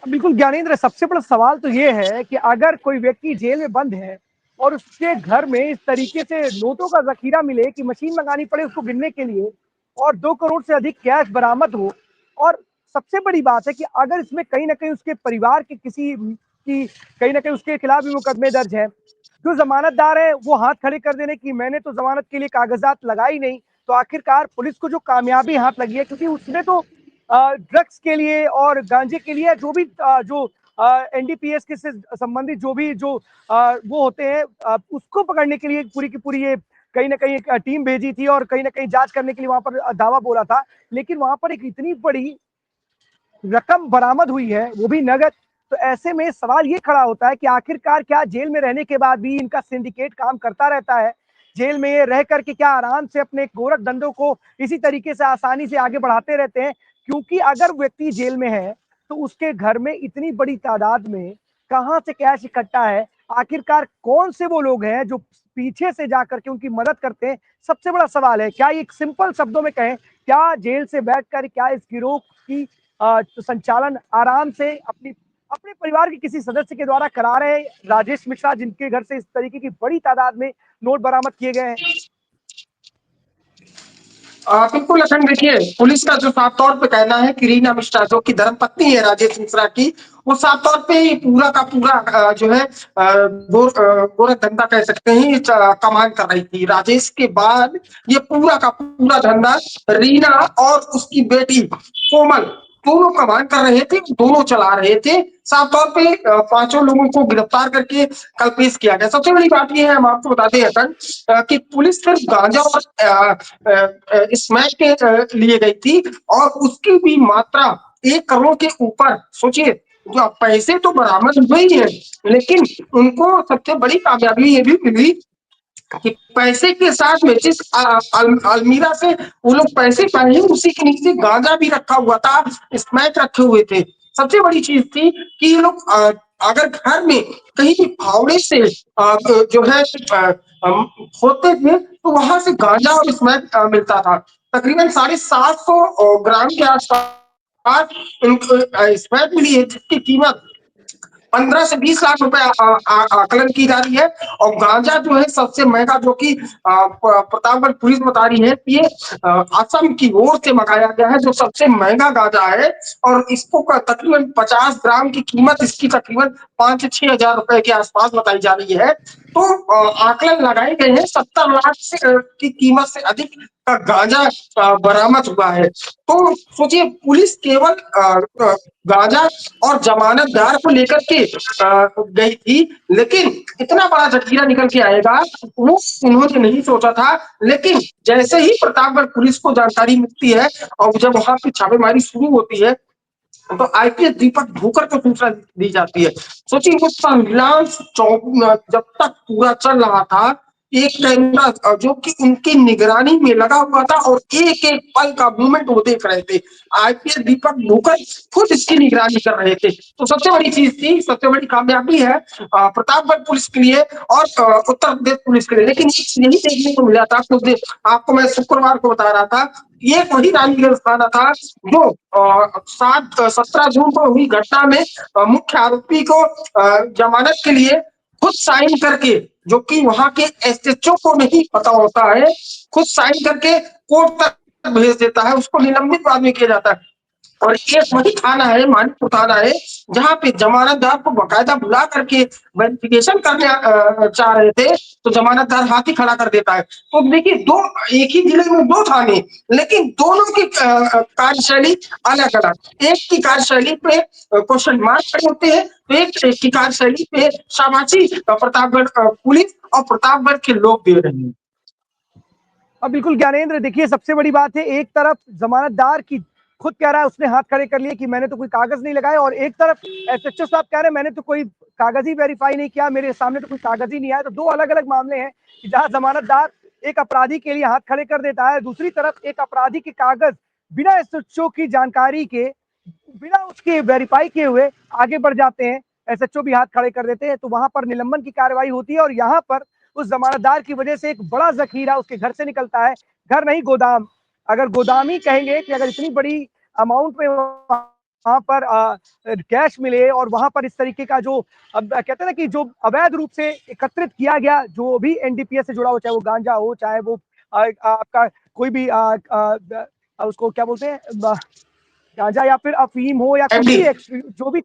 बिल्कुल ज्ञानेंद्र, सबसे बड़ा सवाल तो ये है कि अगर कोई व्यक्ति जेल में बंद है और उसके घर में इस तरीके से नोटों का जखीरा मिले कि मशीन मंगानी पड़े उसको गिनने के लिए और 2 करोड़ से अधिक कैश बरामद हो, और सबसे बड़ी बात है कि अगर इसमें कहीं ना कहीं उसके परिवार के किसी की कहीं ना कहीं उसके खिलाफ भी मुकदमे दर्ज है, जो जमानतदार है वो हाथ खड़े कर देने की मैंने तो जमानत के लिए कागजात लगाई नहीं, तो आखिरकार पुलिस को जो कामयाबी हाथ लगी है, क्योंकि उसने तो ड्रग्स के लिए और गांजे के लिए जो भी जो एनडीपीएस के से संबंधित जो भी जो वो होते हैं उसको पकड़ने के लिए पूरी की पूरी ये कहीं ना कहीं एक टीम भेजी थी और कहीं ना कहीं जांच करने के लिए वहां पर दावा बोला था। लेकिन वहां पर एक इतनी बड़ी रकम बरामद हुई है, वो भी नगद। तो ऐसे में सवाल ये खड़ा होता है कि आखिरकार क्या जेल में रहने के बाद भी इनका सिंडिकेट काम करता रहता है? जेल में ये रह करके क्या आराम से अपने गोरख धंधों को इसी तरीके से आसानी से आगे बढ़ाते रहते हैं? क्योंकि अगर व्यक्ति जेल में है तो उसके घर में इतनी बड़ी तादाद में कहां से कैश इकट्ठा है? आखिरकार कौन से वो लोग हैं जो पीछे से जाकर के उनकी मदद करते हैं? सबसे बड़ा सवाल है। क्या एक सिंपल शब्दों में कहें, क्या जेल से बैठकर क्या इस गिरोह की तो संचालन आराम से अपनी अपने परिवार के किसी सदस्य के द्वारा करा रहे राजेश मिश्रा, जिनके घर से इस तरीके की बड़ी तादाद में नोट बरामद किए गए हैं? बिल्कुल अखंड, देखिए पुलिस का जो साफ तौर पे कहना है कि रीना मिश्रा जो की धर्मपत्नी है राजेश मिश्रा की, वो साफ तौर पे ही पूरा का पूरा जो है गोरख धंधा कह सकते हैं कमान कर रही थी। राजेश के बाद ये पूरा का पूरा धंधा रीना और उसकी बेटी कोमल दोनों कमान कर रहे थे, दोनों चला रहे थे। साफ तौर पे 5 लोगों को गिरफ्तार करके कल पेश किया गया। सबसे बड़ी बात यह है, हम आपको बता दें अखंड, कि पुलिस सिर्फ गांजा और स्मैक के लिए गई थी और उसकी भी मात्रा 1 करोड़ के ऊपर। सोचिए, जो पैसे तो बरामद हुए ही है, लेकिन उनको सबसे बड़ी कामयाबी ये भी मिली कि पैसे के साथ में जिस अलमीरा से वो लोग पैसे पाए हैं उसी के नीचे गांजा भी रखा हुआ था, स्मैक रखे हुए थे। सबसे बड़ी चीज थी कि ये लोग अगर घर में कहीं भी फावड़े से जो है होते थे तो वहां से गांजा और स्मैक मिलता था। तकरीबन 750 ग्राम के आसपास इनको स्मैक मिली है, जिसकी कीमत 15 से 20 लाख रुपए आकलन की जा रही है। और गांजा जो है सबसे महंगा, जो कि प्रतापगढ़ पुलिस बता रही है, ये असम की ओर से मंगाया गया है, जो सबसे महंगा गांजा है। और इसको तकरीबन 50 ग्राम की कीमत इसकी तकरीबन 5 से 6 हजार रुपए के आसपास बताई जा रही है। तो आकलन लगाए गए हैं 70 लाख से की कीमत से अधिक का गांजा बरामद हुआ है। तो सोचिए, पुलिस केवल गांजा और जमानतदार को लेकर के गई थी, लेकिन इतना बड़ा जखीरा निकल के आएगा वो उन्होंने नहीं सोचा था। लेकिन जैसे ही प्रतापगढ़ पुलिस को जानकारी मिलती है और जब वहां की छापेमारी शुरू होती है, तो आईपीएस दीपक भूकर को सूचना दी जाती है। सोचिए, वो संविलांस जब तक पूरा चल रहा था, एक कैमरा जो कि उनकी निगरानी में लगा हुआ था और एक एक पल का मूवमेंट वो देख रहे थे। आईपीएस दीपक भूकर खुद इसकी निगरानी कर रहे थे। तो सबसे बड़ी चीज थी, सबसे बड़ी कामयाबी है प्रतापगढ़ पुलिस के लिए और उत्तर प्रदेश पुलिस के लिए। लेकिन यही देखने को मिला था कुछ दिन, आपको मैं शुक्रवार को बता रहा था, ये वही रानीगंज थाना था जो 17 जून को हुई घटना में मुख्य आरोपी को जमानत के लिए खुद साइन करके, जो कि वहां के एसएचओ को नहीं पता होता है, खुद साइन करके कोर्ट तक भेज देता है, उसको निलंबित बाद में किया जाता है। और ये वही थाना है, मानिकपुर थाना है, जहां पे जमानतदार को बकायदा बुला करके वेरिफिकेशन करने चाह रहे थे, तो जमानतदार हाथ ही खड़ा कर देता है। तो देखिए, एक ही जिले में 2 थाने, लेकिन दोनों की कार्यशैली अलग अलग। एक की कार्यशैली पे क्वेश्चन मार्क खड़े होते हैं, तो एक की कार्यशैली पे शाबाशी प्रतापगढ़ पुलिस और प्रतापगढ़ के लोग दे रहे हैं। अब बिल्कुल ज्ञानेंद्र, देखिए सबसे बड़ी बात है, एक तरफ जमानतदार की खुद कह रहा है उसने हाथ खड़े कर लिए कि मैंने तो कोई कागज नहीं लगाए, और एक तरफ एसएचओ साहब कह रहे हैं मैंने तो कोई कागज ही वेरीफाई नहीं किया, मेरे सामने तो कोई कागज ही नहीं आया। तो 2 अलग अलग मामले हैं कि जहां जमानतदार एक अपराधी के लिए हाथ खड़े कर देता है, दूसरी तरफ एक अपराधी के कागज बिना एसएचओ की जानकारी के, बिना उसके वेरीफाई किए हुए आगे बढ़ जाते हैं, एसएचओ भी हाथ खड़े कर देते हैं। तो वहां पर निलंबन की कार्रवाई होती है और यहाँ पर उस जमानतदार की वजह से एक बड़ा जखीरा उसके घर से निकलता है। घर नहीं, गोदाम, अगर गोदाम ही कहेंगे कि अगर इतनी बड़ी अमाउंट में वहां पर कैश मिले और वहां पर इस तरीके का जो अब कहते हैं ना कि जो अवैध रूप से एकत्रित किया गया, जो भी एनडीपीएस से जुड़ा हो, चाहे वो गांजा हो, चाहे वो आपका कोई भी उसको क्या बोलते हैं, गांजा या फिर अफीम हो या कुछ भी,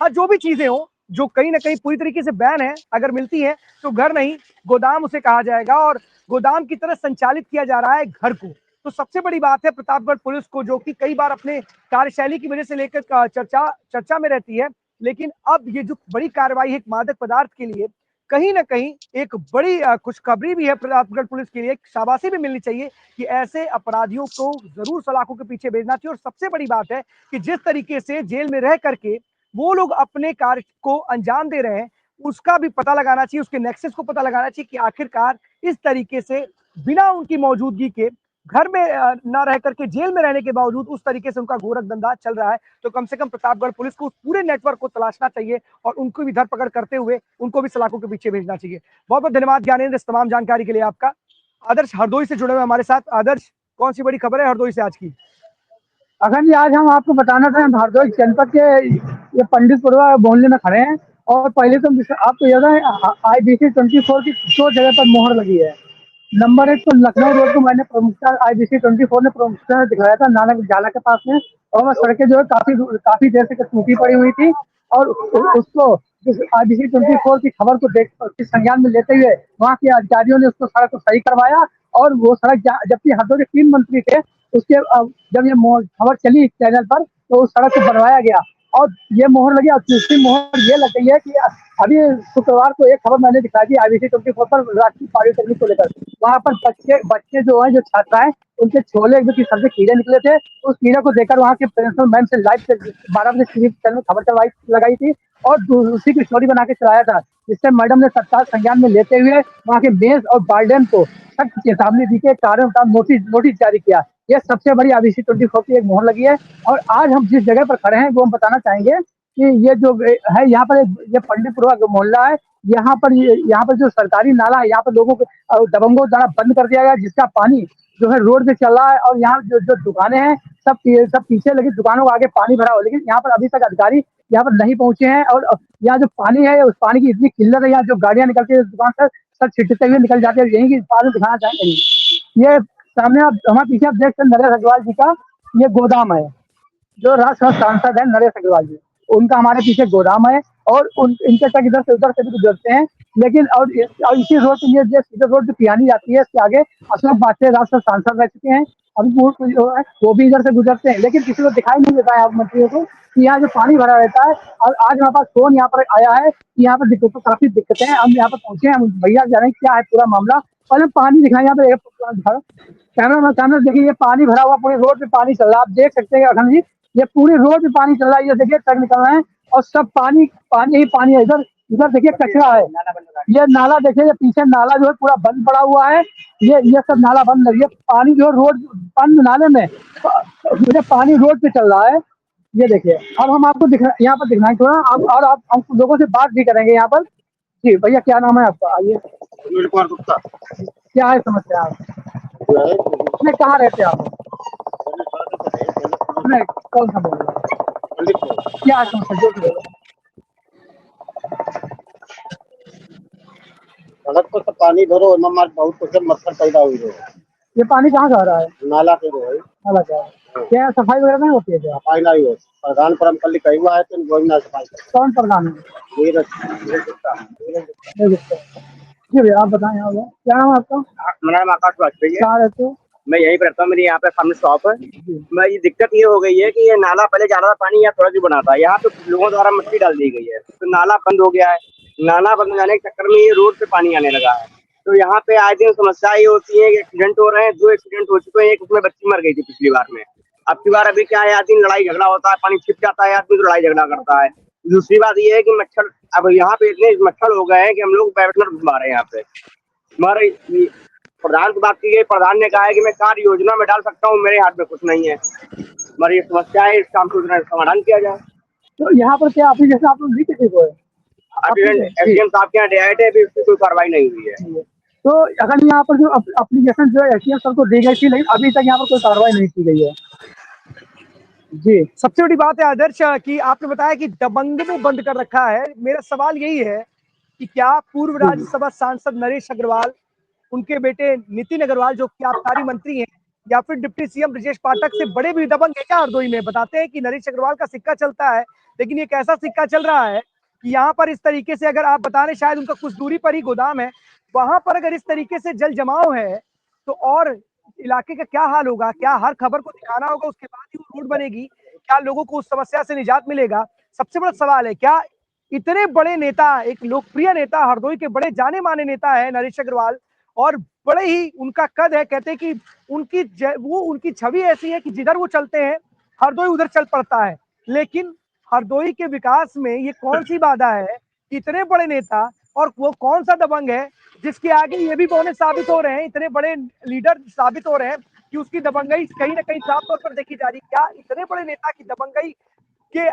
जो भी चीजें हो जो कहीं ना कहीं पूरी तरीके से बैन है, अगर मिलती है तो घर नहीं गोदाम उसे कहा जाएगा, और गोदाम की तरह संचालित किया जा रहा है घर को। तो सबसे बड़ी बात है प्रतापगढ़ पुलिस को, जो कि कई बार अपने कार्यशैली की वजह से लेकर चर्चा में रहती है, लेकिन अब ये जो बड़ी कार्रवाई है मादक पदार्थ के लिए, कहीं ना कहीं एक बड़ी खुशखबरी भी है प्रतापगढ़ पुलिस के लिए, शाबाशी भी मिलनी चाहिए कि ऐसे अपराधियों को जरूर सलाखों के पीछे भेजना चाहिए। और सबसे बड़ी बात है कि जिस तरीके से जेल में रह करके वो लोग अपने कार्य को अंजाम दे रहे हैं, उसका भी पता लगाना चाहिए, उसके नेक्सस को पता लगाना चाहिए कि आखिरकार इस तरीके से बिना उनकी मौजूदगी के, घर में ना रह करके जेल में रहने के बावजूद उस तरीके से उनका गोरख धंधा चल रहा है। तो कम से कम प्रतापगढ़ पुलिस को उस पूरे नेटवर्क को तलाशना चाहिए और उनको भी धरपकड़ करते हुए उनको भी सलाखों के पीछे भेजना चाहिए। बहुत बहुत धन्यवाद ज्ञानेंद्र इस तमाम जानकारी के लिए आपका। आदर्श हरदोई से जुड़े हुए हमारे साथ। आदर्श, कौन सी बड़ी खबर है हरदोई से आज की? अखन जी, आज हम आपको बताना था, हम हरदोई जनपद के ये पंडितपुरा मोहल्ले में खड़े हैं, और पहले तो आपको याद है IBC 24 की 2 जगह पर मोहर लगी है। नंबर 1 तो लखनऊ रोड को मैंने प्रमुखता IBC 24 ने प्रमुखता दिखाया था नानक झाला के पास में, और वह सड़कें जो है काफी देर से टूटी पड़ी हुई थी, और उसको IBC 24 की खबर को संज्ञान में लेते हुए वहाँ के अधिकारियों ने उसको सड़क को सही करवाया, और वो सड़क, जबकि हरदोई के 3 मंत्री थे, उसके जब ये खबर चली चैनल पर तो उस सड़क को बनवाया गया और ये मोहर लगी। और दूसरी मोहर ये लग गई है कि अभी शुक्रवार को एक खबर मैंने दिखाई थी IBC 24 पर राष्ट्रीय पॉलिटेक्निक को लेकर, वहाँ पर बच्चे जो है, जो छात्राएं, उनके छोले की सर से कीड़े निकले थे। उस कीड़े को देखकर वहाँ के प्रिंसिपल मैम से लाइव 12 बजे चैनल में खबर लगाई थी और उसी की स्टोरी बना के चलाया था, जिससे मैडम ने तत्काल संज्ञान में लेते हुए वहाँ के मेस और वार्डन को सख्त चेतावनी दी के कारण का नोटिस जारी किया। यह सबसे बड़ी IBC 24 की एक मोहर लगी है। और आज हम जिस जगह पर खड़े हैं वो हम बताना चाहेंगे कि ये जो है, यहाँ पर ये पंडितपुरा मोहल्ला है, यहाँ पर जो सरकारी नाला है, यहाँ पर लोगों को दबंगों द्वारा बंद कर दिया गया, जिसका पानी जो है रोड पे चल रहा है, और यहाँ जो दुकानें हैं सब पीछे लगी दुकानों के आगे पानी भरा हो, लेकिन यहाँ पर अभी तक अधिकारी यहाँ पर नहीं पहुंचे हैं। और यहाँ जो पानी है, उस पानी की इतनी किल्लत है, यहाँ जो गाड़ियां निकलती है दुकान से सब छिटते हुए निकल जाते हैं। यही की पानी दिखाना चाहेंगे। ये सामने आप हमारे पीछे आप देख सकते हैं, नरेश अग्रवाल जी का ये गोदाम है, जो राज्यसभा सांसद है नरेश अग्रवाल जी, उनका हमारे पीछे गोदाम है, और इनके तक इधर से उधर से भी गुजरते हैं। लेकिन और इसी रोड पे ये सीधे रोड पे पियानी जाती है, इसके आगे अशोक बाटे राज्यसभा सांसद रह चुके हैं, अभी वो भी इधर से गुजरते हैं, लेकिन किसी को दिखाई नहीं देता है आप मंत्रियों को कि यहाँ जो पानी भरा रहता है। और आज हमारे पास फोन यहाँ पर आया है कि यहाँ पर काफी दिक्कतें हैं, हम यहाँ पर पहुंचे हैं, हम भैया जाने क्या है पूरा मामला, और हम पानी दिखाएं यहाँ पे कैमरा देखिए, ये पानी भरा हुआ पूरे रोड पे पानी चल रहा है, आप देख सकते हैं अखंड जी, ये पूरे रोड पे पानी चल रहा है, ये देखिए ट्रक निकल रहे हैं और सब पानी पानी ही पानी है। इधर इधर देखिए कचरा है, ये नाला देखिए, ये पीछे नाला जो है पूरा बंद पड़ा हुआ है, ये सब नाला बंद है, ये पानी जो रोड बंद नाले में ये पानी रोड पे चल रहा है। ये देखिए, अब हम आपको यहाँ पर दिखनाएं थोड़ा, और आप हम लोगों से बात भी करेंगे यहाँ पर। जी भैया, क्या नाम है आपका? आइए। सुनील कुमार गुप्ता। क्या है समस्या? आप कहाँ रहते हैं आप? कौन सा बोल रहे हैं? क्या समस्या जो भी सड़क पर तो पानी भरो नमक बहुत कुछ मच्छर पैदा हुई है। ये पानी कहाँ जा रहा है? नाला के जो है, नाला जा रहा है। क्या सफाई वगैरह नहीं होती है? क्या सफाई नहीं होती? प्रधान पर हम कल कही हुआ है तो वही ना सफाई। कौन प्रधान है? जी भैया आप बताएं। क्या नाम है आपका? मेरा नाम आकाश वाजपेयी है। कहाँ रहते हो? मैं यहीं पर रहता हूँ, मेरी यहाँ पे सामने शॉप है। मैं ये दिक्कत ये हो गई है कि ये नाला पहले जा रहा था पानी, यहाँ थोड़ा सी बना था, यहाँ पे लोगों द्वारा मिट्टी डाल दी गई है, तो नाला बंद हो गया है। नाला बंद हो जाने के चक्कर में ये रोड पे पानी आने लगा है, तो यहाँ पे आए दिन समस्या ये होती है कि एक्सीडेंट हो रहे हैं। 2 एक्सीडेंट हो चुके हैं, एक उसमें बच्ची मर गई थी पिछली बार में। अब की बार अभी क्या है, आए दिन लड़ाई झगड़ा होता है, पानी छिप जाता है, आदमी तो लड़ाई झगड़ा करता है। दूसरी बात ये है कि मच्छर, अब यहाँ पे इतने मच्छर हो गए हैं कि हम लोग बैठना घुमा रहे हैं यहाँ पे। हमारे प्रधान से बात की गई, प्रधान ने कहा है कि मैं कार्य योजना में डाल सकता हूँ, मेरे हाथ में कुछ नहीं है। हमारी ये समस्या है, इसका हमको समाधान किया जाए। तो यहाँ पर क्या एप्लीकेशन आप लोग दी किसी को है? एसडीएम साहब के यहाँ डायरेक्ट है, अभी उसकी कोई कार्रवाई नहीं हुई है। तो अगर यहाँ पर जो एप्लीकेशन जो एसडीएम सर को दी गई थी, लेकिन अभी तक यहाँ पर कोई कार्रवाई नहीं की गई है। जी, सबसे बड़ी बात है आदर्श कि आपने बताया कि दबंग में बंद कर रखा है। मेरा सवाल यही है कि क्या पूर्व राज्यसभा सांसद नरेश अग्रवाल, उनके बेटे नितिन अग्रवाल जो कि आबकारी मंत्री हैं, या फिर डिप्टी सीएम ब्रजेश पाठक से बड़े भी दबंग है क्या हरदोई में? बताते हैं कि नरेश अग्रवाल का सिक्का चलता है, लेकिन एक ऐसा सिक्का चल रहा है कि यहाँ पर इस तरीके से, अगर आप बता रहे शायद उनका कुछ दूरी पर ही गोदाम है, वहां पर अगर इस तरीके से जल जमाव है तो और इलाके का क्या हाल होगा? क्या हर खबर को दिखाना होगा, उसके बाद ही वो रोड बनेगी? क्या लोगों को उस समस्या से निजात मिलेगा? सबसे बड़ा सवाल है, क्या इतने बड़े नेता, एक लोकप्रिय नेता, हरदोई के बड़े जाने माने नेता है नरेश अग्रवाल, और बड़े ही उनका कद है, कहते हैं कि उनकी छवि ऐसी है कि जिधर वो चलते हैं हरदोई उधर चल पड़ता है। लेकिन हरदोई के विकास में ये कौन सी बाधा है कि इतने बड़े नेता, और वो कौन सा दबंग है जिसके आगे ये भी बौने साबित हो रहे हैं, इतने बड़े लीडर साबित हो रहे हैं कि उसकी दबंगई कहीं ना कहीं साफ तौर पर देखी जा रही है? क्या इतने बड़े नेता की दबंगई के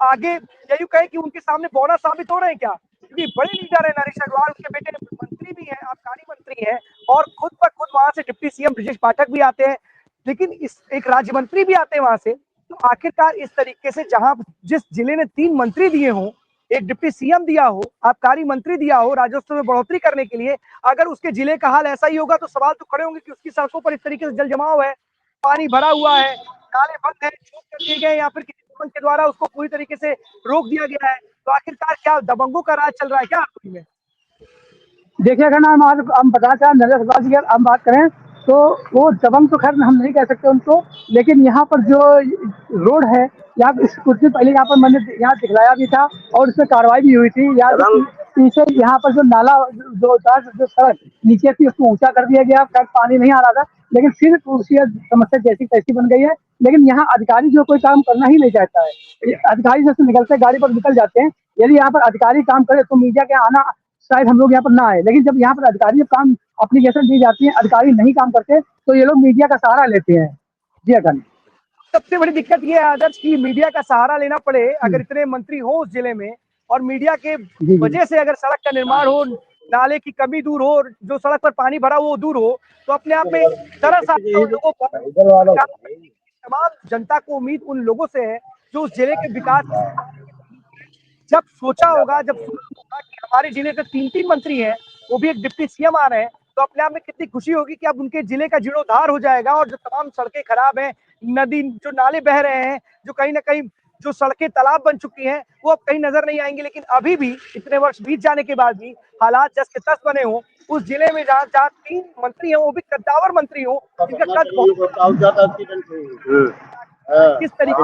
आगे यही कहे कि उनके सामने बौना साबित हो रहे हैं क्या? क्योंकि बड़े लीडर है नरेश अग्रवाल, उनके बेटे मंत्री भी है, आबकारी मंत्री है, और खुद ब खुद वहां से डिप्टी सीएम ब्रजेश पाठक भी आते हैं, लेकिन इस एक राज्य मंत्री भी आते हैं वहां से। तो आखिरकार इस तरीके से, जहां जिस जिले ने 3 मंत्री दिए हों, एक डिप्टी सीएम दिया हो, आबकारी मंत्री दिया हो राजस्व में बढ़ोतरी करने के लिए, अगर उसके जिले का हाल ऐसा ही होगा तो सवाल तो खड़े होंगे कि उसकी सड़कों पर इस तरीके से जल जमाव है, पानी भरा हुआ है, नाले बंद है, चोट कर दिए गए, या फिर किसी दबंग के द्वारा उसको पूरी तरीके से रोक दिया गया है। तो आखिरकार क्या दबंगों का राज चल रहा है क्या हरदोई में? देखिए, अगर हम बताना चाहें नरेश अग्रवाल जी की हम बात करें तो वो दबंग तो खैर हम नहीं कह सकते उनको, लेकिन यहाँ पर जो रोड है, यहाँ कुछ दिन पहले यहाँ पर मैंने यहाँ दिखलाया भी था और उसमें कार्रवाई भी हुई थी। यहाँ पीछे यहाँ पर जो नाला जो सड़क नीचे थी उसको ऊंचा कर दिया गया, खैर पानी नहीं आ रहा था, लेकिन फिर उसी समस्या जैसी तैसी बन गई है। लेकिन यहाँ अधिकारी जो कोई काम करना ही नहीं चाहता है, अधिकारी जैसे निकलते गाड़ी पर निकल जाते हैं। यदि यहाँ पर अधिकारी काम करे तो मीडिया के आना शायद हम लोग यहाँ पर ना आए, लेकिन जब यहाँ पर अधिकारी काम एप्लीकेशन दी जाती है, अधिकारी नहीं काम करते तो ये लोग मीडिया का सहारा लेते हैं। जी अगन, सबसे बड़ी दिक्कत ये है आदर्श की मीडिया का सहारा लेना पड़े, अगर इतने मंत्री हो उस जिले में, और मीडिया के जी। वजह से अगर सड़क का निर्माण हो, नाले की कमी दूर हो, जो सड़क पर पानी भरा वो दूर हो, तो अपने आप में तरस आता है उन लोगों पर। तमाम जनता को उम्मीद उन लोगों से है जो उस जिले के विकास जब सोचा होगा, जब सुना होगा कि हमारे जिले से 3-3 मंत्री हैं, वो भी एक डिप्टी सीएम आ रहे हैं, तो अपने आप में कितनी खुशी होगी कि अब उनके जिले का जीर्णोद्धार हो जाएगा और जो तमाम सड़कें खराब हैं, नदी जो नाले बह रहे हैं, जो कहीं ना कहीं जो सड़कें तालाब बन चुकी हैं, वो अब कहीं नजर नहीं आएंगे। लेकिन अभी भी इतने वर्ष बीत जाने के बाद भी हालात जस के तस बने हों उस जिले में, जहाँ जहाँ 3 मंत्री हैं वो भी कद्दावर मंत्री हों, जिनका कद बहुत किस तरीके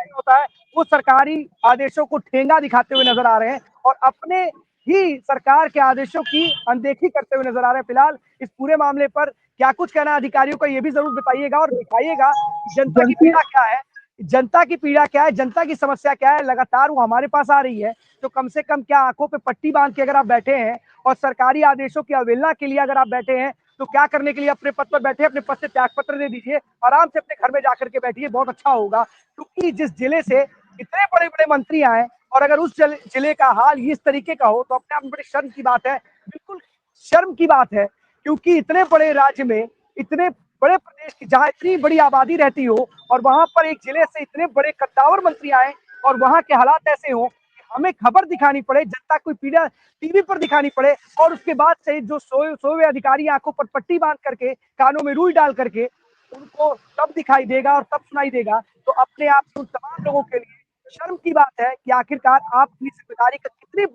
होता है, वो सरकारी आदेशों को ठेंगा दिखाते हुए नजर आ रहे हैं और अपने ही सरकार के आदेशों की अनदेखी करते हुए नजर आ रहे हैं। फिलहाल इस पूरे मामले पर क्या कुछ कहना अधिकारियों का, ये भी जरूर बताइएगा और दिखाइएगा जनता की पीड़ा क्या है, जनता की पीड़ा क्या है, जनता की समस्या क्या है। लगातार वो हमारे पास आ रही है, तो कम से कम क्या आंखों पे पट्टी बांध के अगर आप बैठे हैं और सरकारी आदेशों की अवहेलना के लिए अगर आप बैठे हैं, तो क्या करने के लिए अपने पद पर बैठे, अपने पद से त्याग पत्र दे दीजिए, आराम से अपने घर में जाकर के बैठिए, बहुत अच्छा होगा। क्योंकि जिस जिले से इतने बड़े बड़े मंत्री आए और अगर उस जिले का हाल इस तरीके का हो, तो अपने आप में बड़ी शर्म की बात है, बिल्कुल शर्म की बात है। क्योंकि इतने बड़े राज्य में, इतने बड़े प्रदेश की जहां इतनी बड़ी आबादी रहती हो और वहां पर एक जिले से इतने बड़े कद्दावर मंत्री आए और वहां के हालात ऐसे हो कि हमें खबर दिखानी पड़े, जनता को पीड़ा टीवी पर दिखानी पड़े और उसके बाद से जो सोए हुए अधिकारी आंखों पर पट्टी बांध करके, कानों में रुई डाल करके उनको तब दिखाई देगा और तब सुनाई देगा, तो अपने आप उन तमाम लोगों के लिए शर्म की बात है कि आखिरकार आप अपनी जिम्मेदारी का कितनी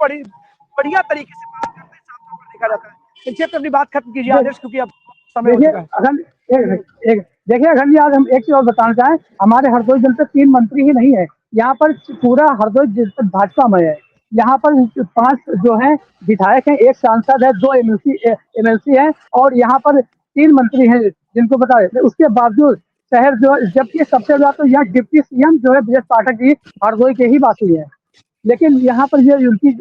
बढ़िया तरीके से पालन करते हैं, साफ तौर पर देखा जाता है। संक्षेप में अपनी बात खत्म कीजिए आदर्श, क्योंकि अब समय हो देखिए चुका है। अखंड देखिए अखंड जी, आज हम एक चीज और बताना चाहें, हमारे हरदोई जनपद 3 मंत्री ही नहीं है, यहाँ पर पूरा हरदोई जनपद भाजपा में है। यहाँ पर 5 जो है विधायक हैं, 1 सांसद है, 2 एमएलसी है और यहाँ पर 3 मंत्री हैं जिनको बता देते। उसके बावजूद शहर जो, जबकि सबसे ज्यादा तो यहाँ डिप्टी सीएम जो है ब्रजेश पाठक जी हरदोई के ही वासी है, लेकिन यहाँ पर ये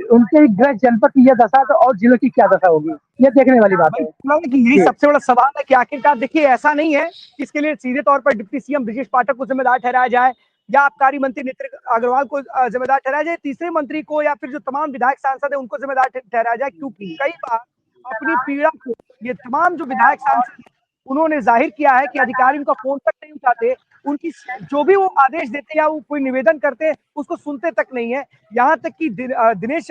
उनके गृह जनपद की यह दशा तो और जिलों की क्या दशा होगी, ये देखने वाली बात है। कि यही सबसे बड़ा सवाल है कि आखिरकार देखिए, ऐसा नहीं है कि इसके लिए सीधे तौर पर डिप्टी सीएम ब्रजेश पाठक को जिम्मेदार ठहराया जाए या आबकारी मंत्री नितिन अग्रवाल को जिम्मेदार ठहराया जाए, तीसरे मंत्री को या फिर जो तमाम विधायक सांसद है उनको जिम्मेदार ठहराया जाए। क्योंकि कई बार अपनी पीड़ा को ये तमाम जो विधायक सांसद उन्होंने जाहिर किया है कि अधिकारी उनका फोन तक नहीं उठाते, उनकी जो भी वो आदेश देते या वो कोई निवेदन करते उसको सुनते तक नहीं है। यहाँ तक कि दिनेश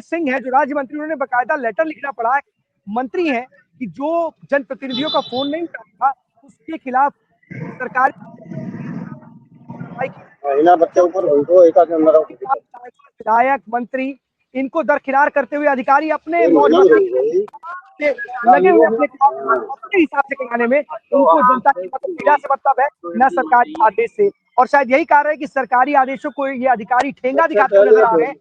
सिंह है जो राज्य मंत्री, उन्होंने बकायदा लेटर लिखना पड़ा, मंत्री हैं, कि जो जनप्रतिनिधियों का फोन नहीं उठाता उसके खिलाफ सरकार विधायक मंत्री इनको दरकिनार करते हुए अधिकारी अपने मौज लगे हुए अपने हिसाब से कराने में, उनको जनता की पीड़ा से मतलब है न सरकारी आदेश से। और शायद यही कारण है कि सरकारी आदेशों को ये अधिकारी ठेंगा दिखाते हुए नजर आ रहे हैं।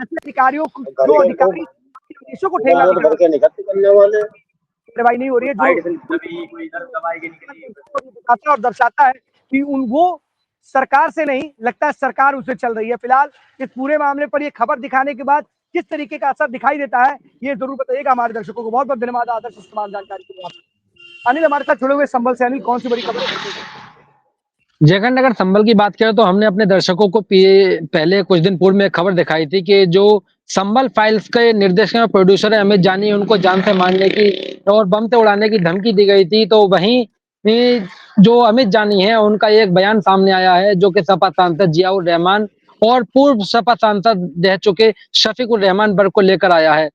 अधिकारियों को, जो अधिकारी आदेशों को ठेंगा कार्रवाई नहीं हो रही है, जो और दर्शाता है कि वो सरकार से नहीं लगता है, सरकार उसे चल रही है। फिलहाल इस पूरे मामले पर ये खबर दिखाने के बाद किस तरीके का असर दिखाई देता है, ये जरूर बताइएगा हमारे दर्शकों को। बहुत बहुत धन्यवाद आदर्श इस तमाम जानकारी के लिए। अनिल हमारे साथ जुड़े हुए संभल से। अनिल, कौन सी बड़ी खबर है? जयखंड, अगर संभल की बात करें तो हमने अपने दर्शकों को पहले कुछ दिन पूर्व में खबर दिखाई थी कि जो संभल फाइल्स के निर्देशक और प्रोड्यूसर है अमित जानी, उनको जान से मारने की और बम से उड़ाने की धमकी दी गई थी। तो वहीं जो अमित जानी है उनका एक बयान सामने आया है, जो कि सपा सांसद जियाउर रहमान और पूर्व सपा सांसद रह चुके शफीकुर रहमान वर्ग को लेकर आया है।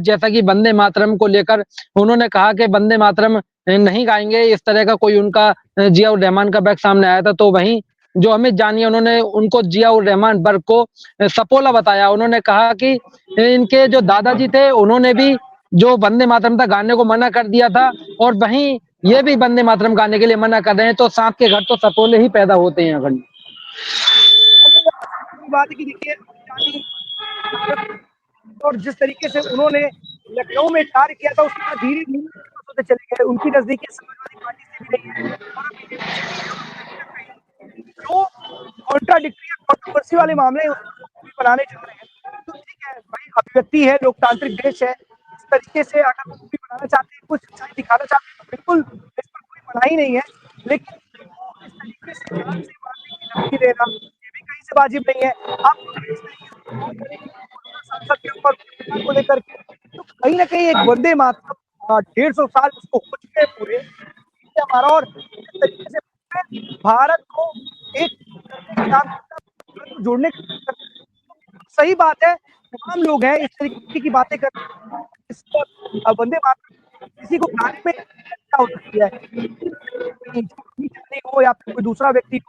जैसा कि वंदे मातरम को लेकर उन्होंने कहा कि वंदे मातरम नहीं गाएंगे, इस तरह का कोई उनका जियाउर रहमान का बैग सामने आया था। तो वहीं जो अमित जानी, उन्होंने उनको जियाउर रहमान वर्ग को सपोला बताया। उन्होंने कहा कि इनके जो दादाजी थे उन्होंने भी जो वंदे मातरम था गाने को मना कर दिया था और वहीं ये भी वंदे मातरम गाने के लिए मना कर रहे हैं। तो सांप के घर तो सपोले ही पैदा होते हैं। अखंड बात है कि देखिए, और जिस तरीके से उन्होंने लखनऊ में कार्य किया था उसके बाद धीरे धीरे चले गए, उनकी नजदीकी समाजवादी पार्टी से भी नहीं है जो कॉन्ट्राडिक्टरी कंट्रोवर्सी वाले मामले बनाने चल रहे हैं। तो ठीक है भाई, अभिव्यक्ति है, लोकतांत्रिक देश है, इस तरीके से अगर वो भी बनाना चाहते हैं, कुछ दिखाना चाहते हैं, तो बिल्कुल इस पर कोई मनाही नहीं है। लेकिन वाजिब नहीं है। आप इस तरीके से बात करें सांसद के ऊपर को लेकर के, तो कहीं ना कहीं एक वंदे मातरम 150 साल उसको हो चुके हैं पूरे हमारा, और इस तरीके से भारत को एक करने का काम करता है, भारत को जोड़ने का काम करता है। सही बात है, तमाम लोग हैं इस तरीके की बातें करते हैं, इस पर वंदे मातरम किसी को गाने में क्या हो सकती है, जाने हो या फिर कोई दूसरा व्यक्ति हो,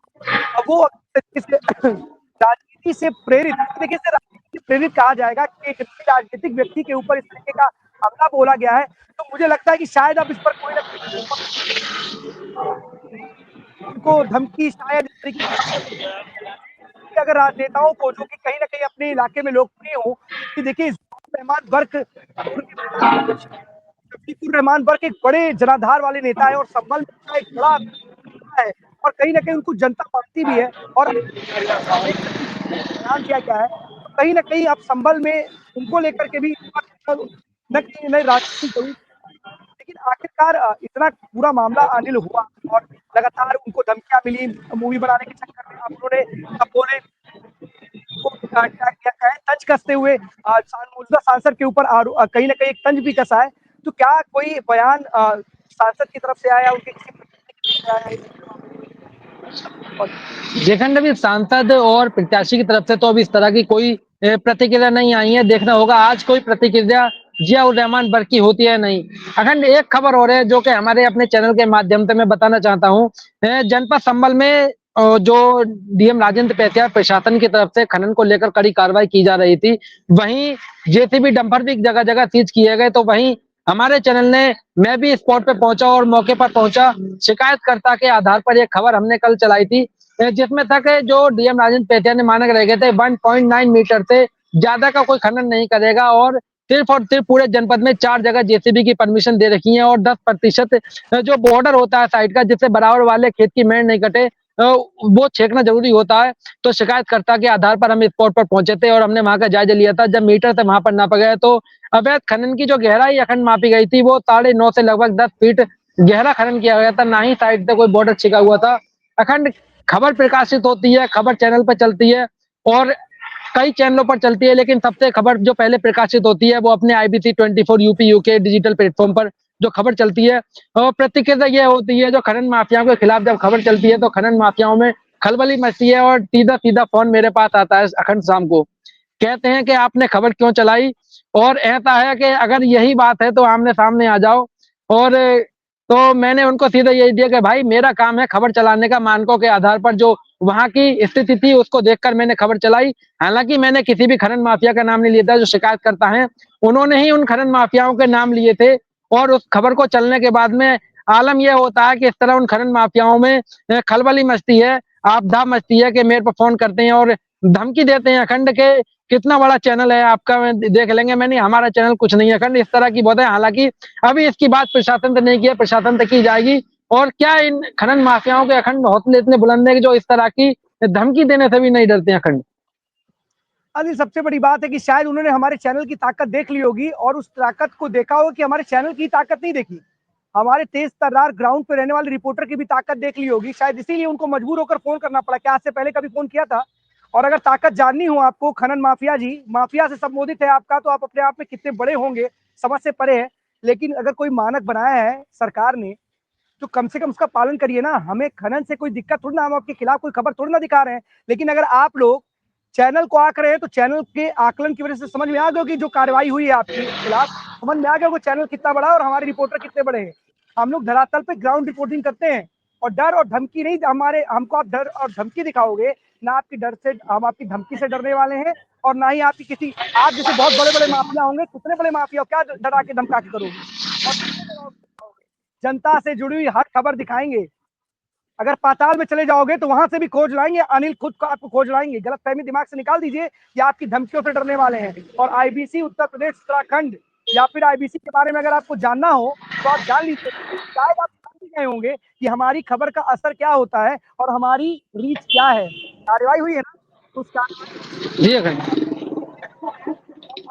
अब वो राजनीति से प्रेरित, देखिए इसे राजनीति से प्रेरित कहा जाएगा कि एक राजनीतिक व्यक्ति के ऊपर इस तरीके का हमला बोला गया है, तो मुझे लगता है कि शायद अब इस पर कोई ना उनको धमकी शायद इस तरीके की कि अगर राजनेताओं को जो कि कहीं ना कहीं अपने इलाके में लोकप्रिय हो, कि देखिए रहमान बर्क शफीकुर रहमान बर्क एक बड़े जनाधार वाले नेता है और संभल का एक बड़ा है, और कहीं ना कहीं उनको जनता मानती भी है, और बयान किया गया है, तो कहीं ना कहीं अब संभल में उनको लेकर के भी न कहीं नई राजनीति जरूर, लेकिन आखिरकार इतना पूरा मामला अनिल हुआ और लगातार उनको धमकियां मिली मूवी बनाने के चक्कर में, आप उन्होंने बोले को क्या किया है, तंज कसते हुए मौजूदा सांसद के ऊपर कहीं ना कहीं एक तंज भी कसा है, तो क्या कोई बयान सांसद की तरफ से आया, उनके किसी प्रतिनिधि की तरफ से आया? झारखंड में सांसद और प्रत्याशी की तरफ से तो अभी इस तरह की कोई प्रतिक्रिया नहीं आई है। देखना होगा आज कोई प्रतिक्रिया जियाउर रहमान बर्की होती है नहीं। अखंड एक खबर हो रही है जो कि हमारे अपने चैनल के माध्यम से मैं बताना चाहता हूँ। जनपद संभल में जो डीएम राजेंद्र पैथिया प्रशासन की तरफ से खनन को लेकर कड़ी कार्रवाई की जा रही थी, वहीं जेसीबी डंपर भी जगह जगह सीज किए गए, तो वहीं हमारे चैनल ने मैं भी स्पॉट पे पहुंचा और मौके पर पहुंचा। शिकायतकर्ता के आधार पर एक खबर हमने कल चलाई थी जिसमें तक जो डीएम राजेंद्र पैथिया ने मानक रह गए थे 1.9 मीटर से ज्यादा का कोई खनन नहीं करेगा, और सिर्फ और सिर्फ पूरे जनपद में 4 जगह जेसीबी की परमिशन दे रखी है, और 10% जो बॉर्डर होता है साइड का जिससे बराबर वाले खेत की मेड़ नहीं कटे वो छेकना जरूरी होता है। तो शिकायतकर्ता के आधार पर हम स्पॉट पर पहुंचे थे और हमने वहां का जायजा लिया था। जब मीटर से वहां पर नापा गया तो अवैध खनन की जो गहराई अखंड मापी गई थी वो 9.5 से लगभग 10 फीट गहरा खनन किया गया था, ना ही साइड से कोई बॉर्डर छिका हुआ था। अखंड खबर प्रकाशित होती है, खबर चैनल पर चलती है और कई चैनलों पर चलती है, लेकिन सबसे खबर जो पहले प्रकाशित होती है वो अपने IBC 24 UP UK digital platform पर जो खबर चलती है। और प्रतिक्रिया यह होती है, जो खनन माफियाओं के खिलाफ जब खबर चलती है तो खनन माफियाओं में खलबली मचती है और सीधा सीधा फोन मेरे पास आता है अखंड शाम को, कहते हैं कि आपने खबर क्यों चलाई, और ऐसा है कि अगर यही बात है तो आमने सामने आ जाओ। और तो मैंने उनको सीधा यही दिया कि भाई मेरा काम है खबर चलाने का, मानकों के आधार पर जो वहां की स्थिति थी उसको देखकर मैंने खबर चलाई। हालांकि मैंने किसी भी खनन माफिया का नाम नहीं लिया था। जो शिकायतकर्ता हैं उन्होंने ही उन खनन माफियाओं के नाम लिए थे, और उस खबर को चलने के बाद में आलम यह होता है कि इस तरह उन खनन माफियाओं में खलबली मचती है, आपदा मचती है कि मेरे पर फोन करते हैं और धमकी देते हैं। अखंड के कितना बड़ा चैनल है आपका, मैं देख लेंगे। मैंने हमारा चैनल कुछ नहीं है अखंड, इस तरह की बहुत है। हालांकि अभी इसकी बात प्रशासन से नहीं की है, प्रशासन से की जाएगी। और क्या इन खनन माफियाओं के अखंड हौसले इतने बुलंद है कि जो इस तरह की धमकी देने से भी नहीं डरते अखंड। अनिल, सबसे बड़ी बात है कि शायद उन्होंने हमारे चैनल की ताकत देख ली होगी और उस ताकत को देखा होगा कि हमारे चैनल की ताकत नहीं देखी, हमारे तेज तर्रार ग्राउंड पे रहने वाले रिपोर्टर की भी ताकत देख ली होगी। शायद इसीलिए उनको मजबूर होकर फोन करना पड़ा। क्या आज से पहले कभी फोन किया था? और अगर ताकत जाननी हो आपको, खनन माफिया जी, माफिया से संबोधित है आपका, तो आप अपने आप में कितने बड़े होंगे समझ से परे है। लेकिन अगर कोई मानक बनाया है सरकार ने तो कम से कम उसका पालन करिए ना। हमें खनन से कोई दिक्कत थोड़ी ना, हम आपके खिलाफ कोई खबर थोड़ी ना दिखा रहे हैं। लेकिन अगर आप लोग चैनल को आंक रहे हैं तो चैनल के आकलन की वजह से समझ में आ गया कि जो कार्रवाई हुई है आपके खिलाफ, समझ में आ गया वो चैनल कितना बड़ा है और हमारे रिपोर्टर कितने बड़े हैं। हम लोग धरातल पे ग्राउंड रिपोर्टिंग करते हैं और डर और धमकी नहीं, हमारे हमको आप डर और धमकी दिखाओगे ना, आपकी डर से हम आपकी धमकी से डरने वाले हैं और ना ही आपकी किसी, आप जैसे बहुत बड़े बड़े माफिया होंगे, कितने बड़े माफिया, क्या डरा के धमका के करोगे? और जनता से जुड़ी हुई हर खबर दिखाएंगे। अगर पाताल में चले जाओगे तो वहां से भी खोज लाएंगे, अनिल खुद को आपको खोज लाएंगे। गलत फहमी दिमाग से निकाल दीजिए कि आपकी धमकियों से डरने वाले हैं। और IBC उत्तर प्रदेश उत्तराखंड या फिर IBC के बारे में अगर आपको जानना हो तो आप जान लीजिए, शायद आप जान गए होंगे कि हमारी खबर का असर क्या होता है और हमारी रीच क्या है। कार्रवाई हुई है ना, तो उस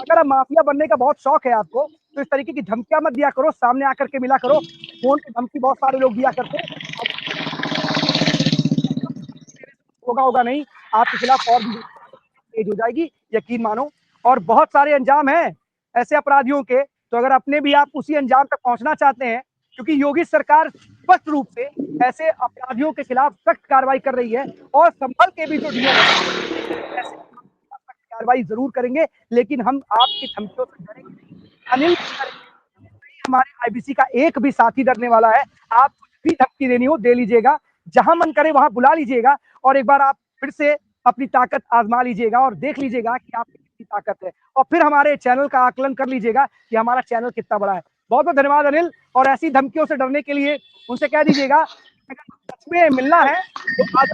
अगर आप माफिया बनने का बहुत शौक है आपको तो इस तरीके की धमकियां मत दिया करो, सामने आकर के मिला करो। फोन की धमकी बहुत सारे लोग दिया करते हैं, होगा नहीं, आपके खिलाफ और भी तेज हो जाएगी, यकीन मानो। और बहुत सारे अंजाम हैं ऐसे अपराधियों के, तो अगर अपने भी आप उसी अंजाम तक पहुंचना चाहते हैं, क्योंकि योगी सरकार स्पष्ट रूप से ऐसे अपराधियों के खिलाफ सख्त कार्रवाई कर रही है, और संभल के भी जो डीएम ऐसे कार्रवाई जरूर करेंगे, लेकिन हम आपकी धमकियों से डरेंगे नहीं। अनिल हमारे आईबीसी का एक भी साथी डरने वाला है। आप कुछ भी धमकी देनी हो दे लीजिएगा, जहां मन करे वहां बुला लीजिएगा, और एक बार आप फिर से अपनी ताकत आजमा लीजिएगा और देख लीजिएगा कि आप कितनी ताकत है, और फिर हमारे चैनल का आकलन कर लीजिएगा कि हमारा चैनल कितना बड़ा है। बहुत बहुत धन्यवाद अनिल, और ऐसी धमकियों से डरने के लिए उनसे कह दीजिएगा अगर सच में मिलना है तो आज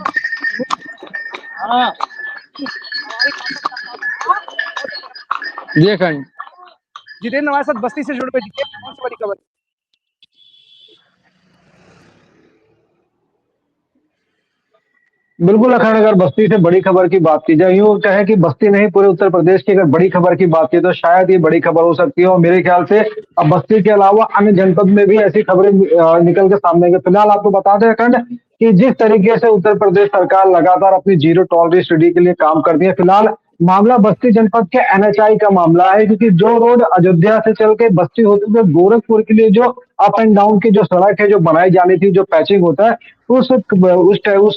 जी अखंड। जितेंद्र हमारे साथ बस्ती से जुड़ पे जितेंद्र, कौन सी बड़ी खबर? बिल्कुल अखंड, अगर बस्ती से बड़ी खबर की बात की जाए, यूं कहे कि बस्ती नहीं पूरे उत्तर प्रदेश की अगर बड़ी खबर की बात की तो शायद ये बड़ी खबर हो सकती है। और मेरे ख्याल से अब बस्ती के अलावा अन्य जनपद में भी ऐसी खबरें निकल के सामने आएंगी। फिलहाल आपको बता दें अखंड कि जिस तरीके से उत्तर प्रदेश सरकार लगातार अपनी जीरो टॉलरेंस स्टडी के लिए काम कर रही है, फिलहाल मामला बस्ती जनपद के एनएचआई का मामला है, क्योंकि जो रोड अयोध्या से चल के बस्ती होते हुए गोरखपुर के लिए जो अप एंड डाउन की जो सड़क है जो बनाई जानी थी, जो पैचिंग होता है, उस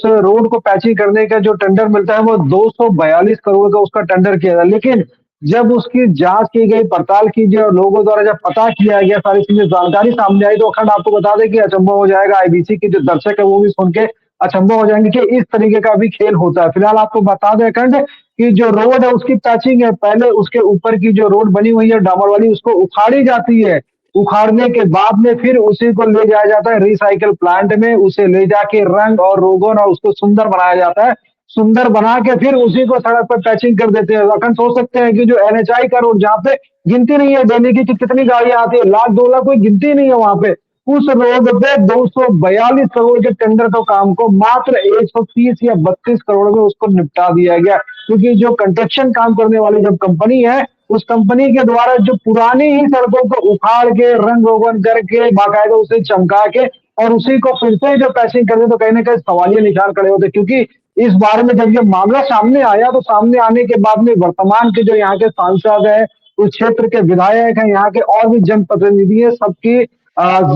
रोड को पैचिंग करने का जो टेंडर मिलता है वो 242 करोड़ का उसका टेंडर किया था। लेकिन जब उसकी जांच की गई, पड़ताल की गई और लोगों द्वारा जब पता किया गया, सारी चीजें जानकारी सामने आई, तो अखंड आपको बता दें कि अचंभव हो जाएगा। आईबीसी के जो दर्शक है वो भी सुन के अचंभव हो जाएंगे कि इस तरीके का भी खेल होता है। फिलहाल आपको बता दें अखंड कि जो रोड है उसकी पैचिंग है, पहले उसके ऊपर की जो रोड बनी हुई है डामर वाली, उसको उखाड़ी जाती है। उखाड़ने के बाद में फिर उसी को ले जाया जाता है रिसाइकल प्लांट में, उसे ले जाके रंग और रोगन और उसको सुंदर बनाया जाता है। सुंदर बना के फिर उसी को सड़क पर पैचिंग कर देते हैं। अखंड सोच सकते हैं कि जो एनएचआई का रोड जहाँ पे गिनती नहीं है डेली की कि कितनी गाड़ियां आती है, लाख 2 लाख कोई गिनती नहीं है वहां पे, उस रोड पे 242 करोड़ के टेंडर का काम को मात्र 130 या 32 करोड़ में उसको निपटा दिया गया। क्योंकि जो कंस्ट्रक्शन काम करने वाली जब कंपनी है, उस कंपनी के द्वारा जो पुरानी ही सड़कों को उखाड़ के रंग रोगन करके बाकायदा उसे चमका के और उसी को फिर से जो पैचिंग करते, तो कहीं ना कहीं सवालिया निशान खड़े होते। क्योंकि इस बारे में जब ये मामला सामने आया, तो सामने आने के बाद में वर्तमान के जो यहाँ के सांसद है, उस क्षेत्र के विधायक हैं, यहाँ के और भी जनप्रतिनिधि है, सबकी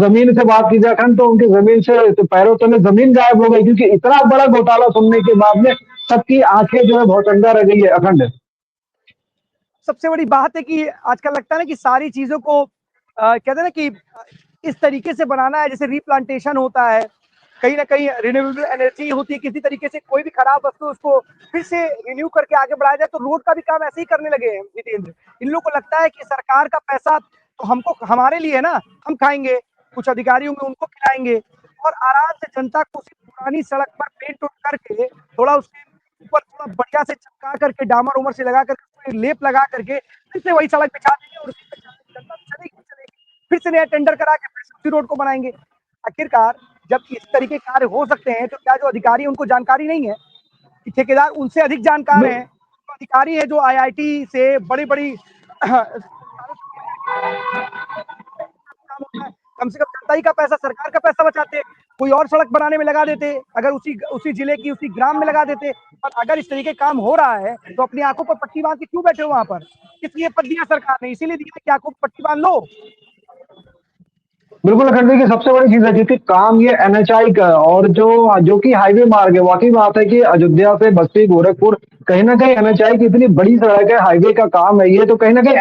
जमीन से बात की जाए अखंड, तो उनकी जमीन से तो पैरों तले जमीन गायब हो गई। क्योंकि इतना बड़ा घोटाला सुनने के बाद में सबकी आंखें जो है भौचंगा रह गई है अखंड। सबसे बड़ी बात है कि आजकल लगता है ना कि सारी चीजों को कहते हैं ना कि इस तरीके से बनाना है, जैसे रिप्लांटेशन होता है, कहीं ना कहीं रिन्यूएबल एनर्जी होती है, किसी तरीके से कोई भी खराब वस्तु उसको फिर से रिन्यू करके आगे बढ़ाया जाए। तो रोड का भी काम ऐसे ही करने लगे हैं जितेंद्र। इन लोगों को लगता है कि सरकार का पैसा तो हमको हमारे लिए है ना, हम खाएंगे, कुछ अधिकारी होंगे उनको खिलाएंगे, और आराम से जनता को उसी पुरानी सड़क पर पेंट करके थोड़ा उसके ऊपर थोड़ा बढ़िया से चमका करके डामर उमर से लगा करके लेप लगा करके फिर से वही सड़क बिछा देंगे, और उसी पे जनता चलेगी, फिर से नया टेंडर करा के फिर से उसी रोड को बनाएंगे। आखिरकार जब इस तरीके के कार्य हो सकते हैं, तो क्या जो अधिकारी है उनको जानकारी नहीं है कि ठेकेदार उनसे अधिक जानकार हैं? तो अधिकारी है जो आईआईटी से बड़ी बड़ी कम से कम जनता ही का पैसा, सरकार का पैसा बचाते, कोई और सड़क बनाने में लगा देते, अगर उसी जिले की उसी ग्राम में लगा देते। और अगर इस तरीके काम हो रहा है तो अपनी आंखों पर पट्टी बांध के क्यों बैठे हो वहां पर? किस लिए पद दिया सरकार ने? इसीलिए दिया कि आंखों पर पट्टी बांध लो। बिल्कुल अखंड, देखिए सबसे बड़ी चीज है क्योंकि काम ये एनएचआई का, और जो कि हाईवे मार्ग है, वाकई बात है कि अयोध्या से बस्ती गोरखपुर कहीं ना कहीं एनएचआई की इतनी बड़ी सड़क है, हाईवे का काम है ये, तो कहीं ना कहीं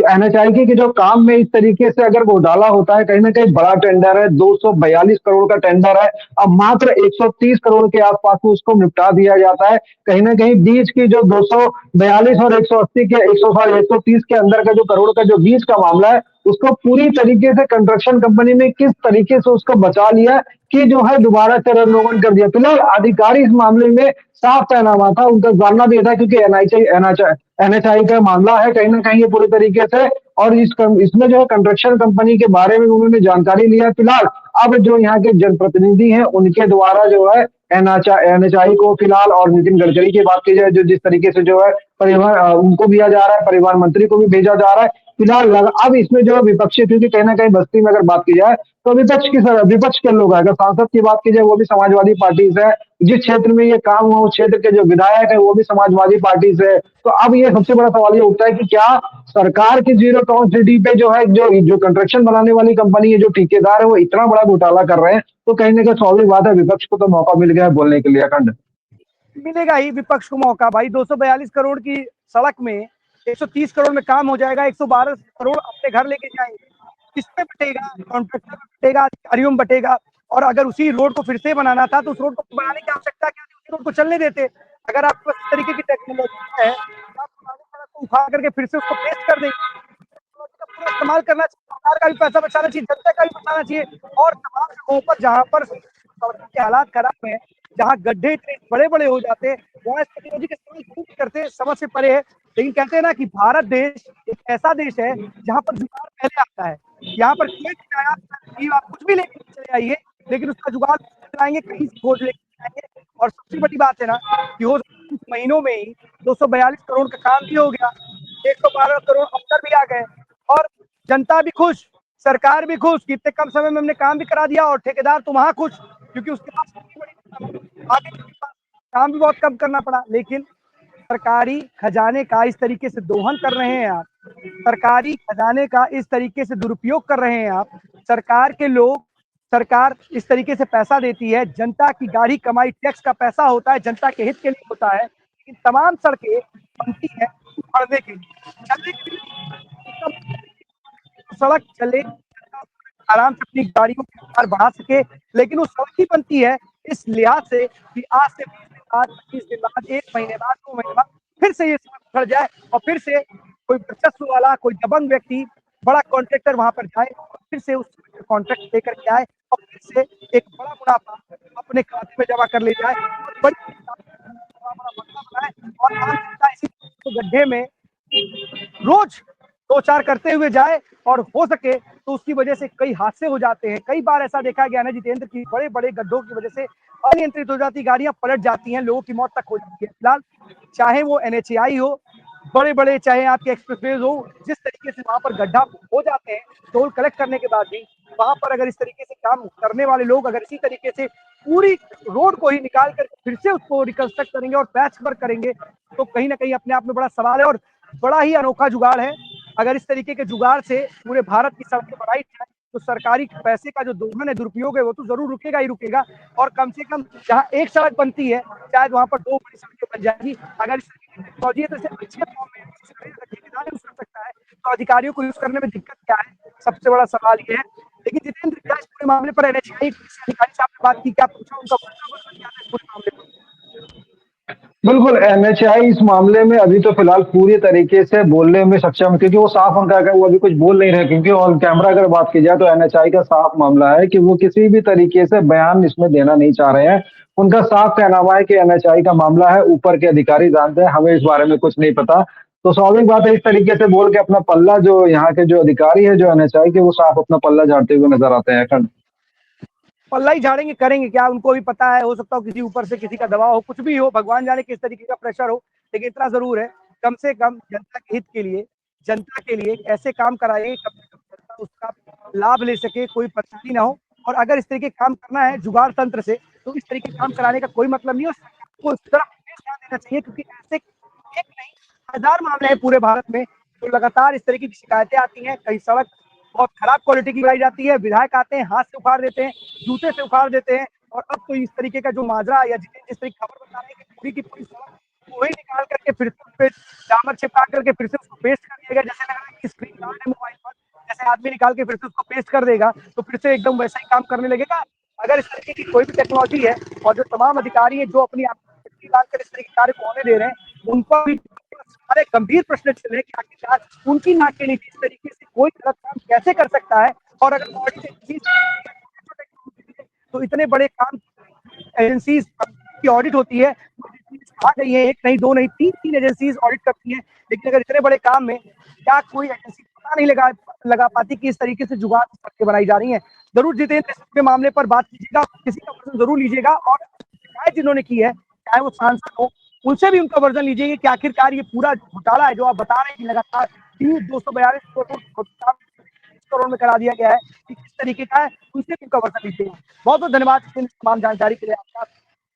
एनएचआई की जो काम में इस तरीके से अगर घोटाला होता है, कहीं ना कहीं बड़ा टेंडर है, 242 करोड़ का टेंडर है, अब मात्र 130 करोड़ के आसपास में उसको निपटा दिया जाता है। कहीं ना कहीं बीच की जो 242 और 180 के 130 के अंदर का जो करोड़ का जो बीच का मामला है, उसको पूरी तरीके से कंस्ट्रक्शन कंपनी ने किस तरीके से उसको बचा लिया कि जो है दोबारा से रनोवन कर दिया। फिलहाल अधिकारी इस मामले में साफ पहनावा था, उनका जानना भी था, क्योंकि एनएचआई का मामला है कहीं ना कहीं ये पूरी तरीके से, और इसमें जो है कंस्ट्रक्शन कंपनी के बारे में उन्होंने जानकारी लिया। फिलहाल अब जो यहाँ के जनप्रतिनिधि हैं उनके द्वारा जो है एनएचआई को फिलहाल, और नितिन गडकरी की बात की जाए जो जिस तरीके से जो है परिवहन उनको दिया जा रहा है, परिवहन मंत्री को भी भेजा जा रहा है फिलहाल अब इसमें जो विपक्षी, क्योंकि कहीं ना कहीं बस्ती में अगर बात की जाए तो विपक्ष के लोग हैं। अगर सांसद की बात की जाए वो भी समाजवादी पार्टी से है, जिस क्षेत्र में ये काम हुआ उस क्षेत्र के जो विधायक है वो भी समाजवादी पार्टी से है। तो अब ये सबसे बड़ा सवाल ये उठता है कि क्या सरकार की जीरो टॉलरेंस पे जो है, जो कंस्ट्रक्शन बनाने वाली कंपनी है, जो ठेकेदार है, वो इतना बड़ा घोटाला कर रहे हैं, तो कहीं ना कहीं स्वाभाविक बात है विपक्ष को तो मौका मिल गया है बोलने के लिए। अखंड मिलेगा ही विपक्ष को मौका भाई। 242 करोड़ की सड़क में 130 करोड़ में काम हो जाएगा, 112 करोड़ अपने घर लेके जाएंगे। किसमें बटेगा? कॉन्ट्रैक्टर में बटेगा, अधिकारियों में बटेगा। और अगर उसी रोड को फिर से बनाना था तो उस रोड को बनाने की आवश्यकता क्या थी? उसी रोड को चलने देते। अगर आपके पास इस तरीके की टेक्नोलॉजी है तो आप पुरानी सड़क को उखाड़ करके फिर से उसको पेस्ट कर देंगे। टेक्नोलॉजी का पूरा इस्तेमाल करना चाहिए, सरकार का भी पैसा बचाना चाहिए, जनता का भी बचाना चाहिए। और तमाम जगहों पर जहाँ पर सड़कों के हालात खराब है, जहाँ गड्ढे इतने बड़े बड़े हो जाते हैं, वहाँ इस टेक्नोलॉजी का इस्तेमाल क्यों नहीं करते? समझ से परे है। लेकिन कहते हैं ना कि भारत देश एक ऐसा देश है जहाँ पर जुगाड़ पहले आता है। यहाँ पर आप कुछ भी लेके चले आइए, लेकिन उसका जुगाड़ चलाएंगे, कहीं से खोज लेके आएंगे। और सबसे बड़ी बात है ना कि हो कुछ महीनों में ही 242 करोड़ का काम भी हो गया, 112 करोड़ अफसर भी आ गए, और जनता भी खुश, सरकार भी खुश कि इतने कम समय में हमने काम भी करा दिया। और ठेकेदार तो वहां खुश क्योंकि उसके पास आगे काम भी बहुत कम करना पड़ा। लेकिन सरकारी खजाने का इस तरीके से दोहन कर रहे हैं आप, सरकारी खजाने का इस तरीके से दुरुपयोग कर रहे हैं आप। सरकार के लोग, सरकार इस तरीके से पैसा देती है, जनता की गाढ़ी कमाई टैक्स का पैसा होता है, जनता के हित के लिए होता है। लेकिन तमाम सड़कें बनती है उखाड़ने के लिए, चलने के लिए। सड़क चले, आराम से अपनी गाड़ियों की रफ्तार बढ़ा सके, लेकिन वो सड़क ही बनती है इस लिहाज से कि आज से 20 दिन बाद, 25 दिन बाद, 1 महीने बाद, 2 महीने बाद फिर से ये सड़क उखड़ जाए और फिर से कोई वर्चस्व वाला, कोई दबंग व्यक्ति, बड़ा कॉन्ट्रैक्टर वहां पर जाए और फिर से उस कॉन्ट्रैक्ट लेकर के आए और फिर से एक बड़ा मुनाफा अपने खाते में जमा कर ले जाए और बड़ी बड़ा बंगला बनाए और आम जनता इसी गड्ढे में रोज 2-4 करते हुए जाए। और हो सके तो उसकी वजह से कई हादसे हो जाते हैं। कई बार ऐसा देखा गया ना जितेंद्र की, बड़े बड़े गड्ढों की वजह से अनियंत्रित हो जाती गाड़ियां पलट जाती हैं, लोगों की मौत तक हो जाती है। फिलहाल चाहे वो NHAI हो, बड़े बड़े चाहे आपके एक्सप्रेसवे हो, जिस तरीके से वहां पर गड्ढा हो जाते हैं टोल कलेक्ट करने के बाद भी, वहां पर अगर इस तरीके से काम करने वाले लोग अगर इसी तरीके से पूरी रोड को ही निकाल कर फिर से उसको रिकंस्ट्रक्ट करेंगे और पैच वर्क करेंगे तो कहीं ना कहीं अपने आप में बड़ा सवाल है और बड़ा ही अनोखा जुगाड़ है। अगर इस तरीके के जुगाड़ से पूरे भारत की सड़कें बढ़ाई जाए तो सरकारी पैसे का जो दोहन है, दुरुपयोग है, वो तो जरूर रुकेगा ही रुकेगा। और कम से कम जहाँ एक सड़क बनती है शायद वहां पर 2 बड़ी सड़कें बन जाएगी। अगर इस टेक्नोलॉजी है तो इसे अच्छे फॉर्म में यूज कर सकता है तो अधिकारियों को यूज करने में दिक्कत क्या है? सबसे बड़ा सवाल ये है। लेकिन जितेंद्र, क्या इस पूरे मामले पर NHAI अधिकारी साहब ने बात की, क्या पूछा उनका पूरे मामले पर? बिल्कुल, NHAI इस मामले में अभी तो फिलहाल पूरी तरीके से बोलने में सक्षम, क्योंकि वो साफ उनका है, वो अभी कुछ बोल नहीं रहे, क्योंकि ऑन कैमरा अगर बात की जाए तो NHAI का साफ मामला है कि वो किसी भी तरीके से बयान इसमें देना नहीं चाह रहे हैं। उनका साफ कहना है कि NHAI का मामला है, ऊपर के अधिकारी जानते हैं, हमें इस बारे में कुछ नहीं पता। तो स्वाभाविक बात है, इस तरीके से बोल के अपना पल्ला, जो यहाँ के जो अधिकारी है जो NHAI के, वो साफ अपना पल्ला झाड़ते हुए नजर आते हैं। अखंड पल्ला ही झाड़ेंगे, करेंगे क्या? उनको भी पता है, हो सकता हो किसी ऊपर से किसी का दबाव हो, कुछ भी हो, भगवान जाने किस तरीके का प्रेशर हो। लेकिन इतना जरूर है, कम से कम जनता के हित के लिए, जनता के लिए ऐसे काम कराइए कम से कम जनता उसका लाभ ले सके, कोई परेशानी ना हो। और अगर इस तरीके काम करना है जुगाड़ तंत्र से तो इस तरीके काम कराने का कोई मतलब नहीं है। सरकार को इस तरफ ध्यान देना चाहिए क्योंकि ऐसे एक नहीं, हजार मामले हैं पूरे भारत में जो लगातार इस तरीके की शिकायतें आती हैं। कहीं सड़क बहुत खराब क्वालिटी की बनाई जाती है, विधायक आते हैं हाथ से उखाड़ देते हैं, जूते से उखाड़ देते हैं। और अब तो इस तरीके का जो माजरा या जिस तरीके खबर बता रहे हैं कि पूरी की पूरी सड़क वही निकाल करके फिर से उस पे डामर चिपका करके फिर से उसको पेस्ट कर दिया गया, जैसे लग रहा है कि स्क्रीन गार्ड है मोबाइल पर, जैसे आदमी निकाल के फिर से उसको पेस्ट कर देगा तो फिर से एकदम वैसा ही काम करने लगेगा। अगर इस तरीके की कोई भी टेक्नोलॉजी है और जो तमाम अधिकारी है जो अपनी डालकर इस तरीके के कार्य को होने दे रहे हैं, उन पर भी सारे गंभीर प्रश्न चल रहे हैं कि आखिरकार उनकी नाक के नीचे इस तरीके से कोई गलत काम कैसे कर सकता है। और अगर ऑडिट तो इतने बड़े काम एजेंसीज की ऑडिट होती है, आ गई है, एक नहीं दो नहीं तीन एजेंसीज ऑडिट करती हैं। लेकिन अगर इतने बड़े काम में क्या कोई एजेंसी पता नहीं लगा पाती कि इस तरीके से जुगाड़ करके बनाई जा रही है? जरूर जितेंद्र इसके मामले पर बात कीजिएगा, किसी का वर्जन जरूर लीजिएगा और शिकायत जिन्होंने की है चाहे वो सांसद हो उनसे भी उनका वर्जन लीजिएगा कि आखिरकार ये पूरा घोटाला है जो आप बता रहे हैं कि लगातार भी 242 करोड़ में करा दिया गया है कि किस तरीके का है, उनसे भी वर्षन लीजिए। बहुत बहुत धन्यवाद तमाम जानकारी के लिए आपका।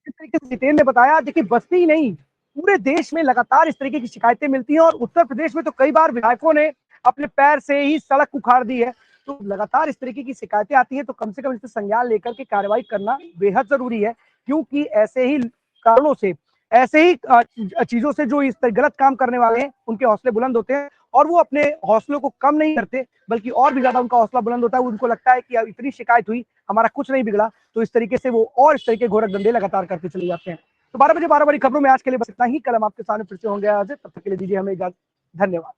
इस तरीके से जितेंद्र ने बताया, देखिए बस्ती ही नहीं पूरे देश में लगातार इस तरीके की शिकायतें मिलती हैं और उत्तर प्रदेश में तो कई बार विधायकों ने अपने पैर से ही सड़क उखाड़ दी है। तो लगातार इस तरीके की शिकायतें आती हैं तो कम से कम इससे संज्ञान लेकर के कार्रवाई करना बेहद जरूरी है, क्योंकि ऐसे ही कारणों से, ऐसे ही चीजों से जो इस गलत काम करने वाले हैं उनके हौसले बुलंद होते हैं और वो अपने हौसलों को कम नहीं करते बल्कि और भी ज्यादा उनका हौसला बुलंद होता है। उनको लगता है कि अब इतनी शिकायत हुई, हमारा कुछ नहीं बिगड़ा, तो इस तरीके से वो और इस तरीके घोरक धंधे लगातार करते चले जाते हैं। तो 12 बजे 12 बड़ी खबरों में आज के लिए बस इतना ही। कल हम आपके सामने फिर से होंगे। तब तक के लिए दीजिए हमें इजाजत। धन्यवाद।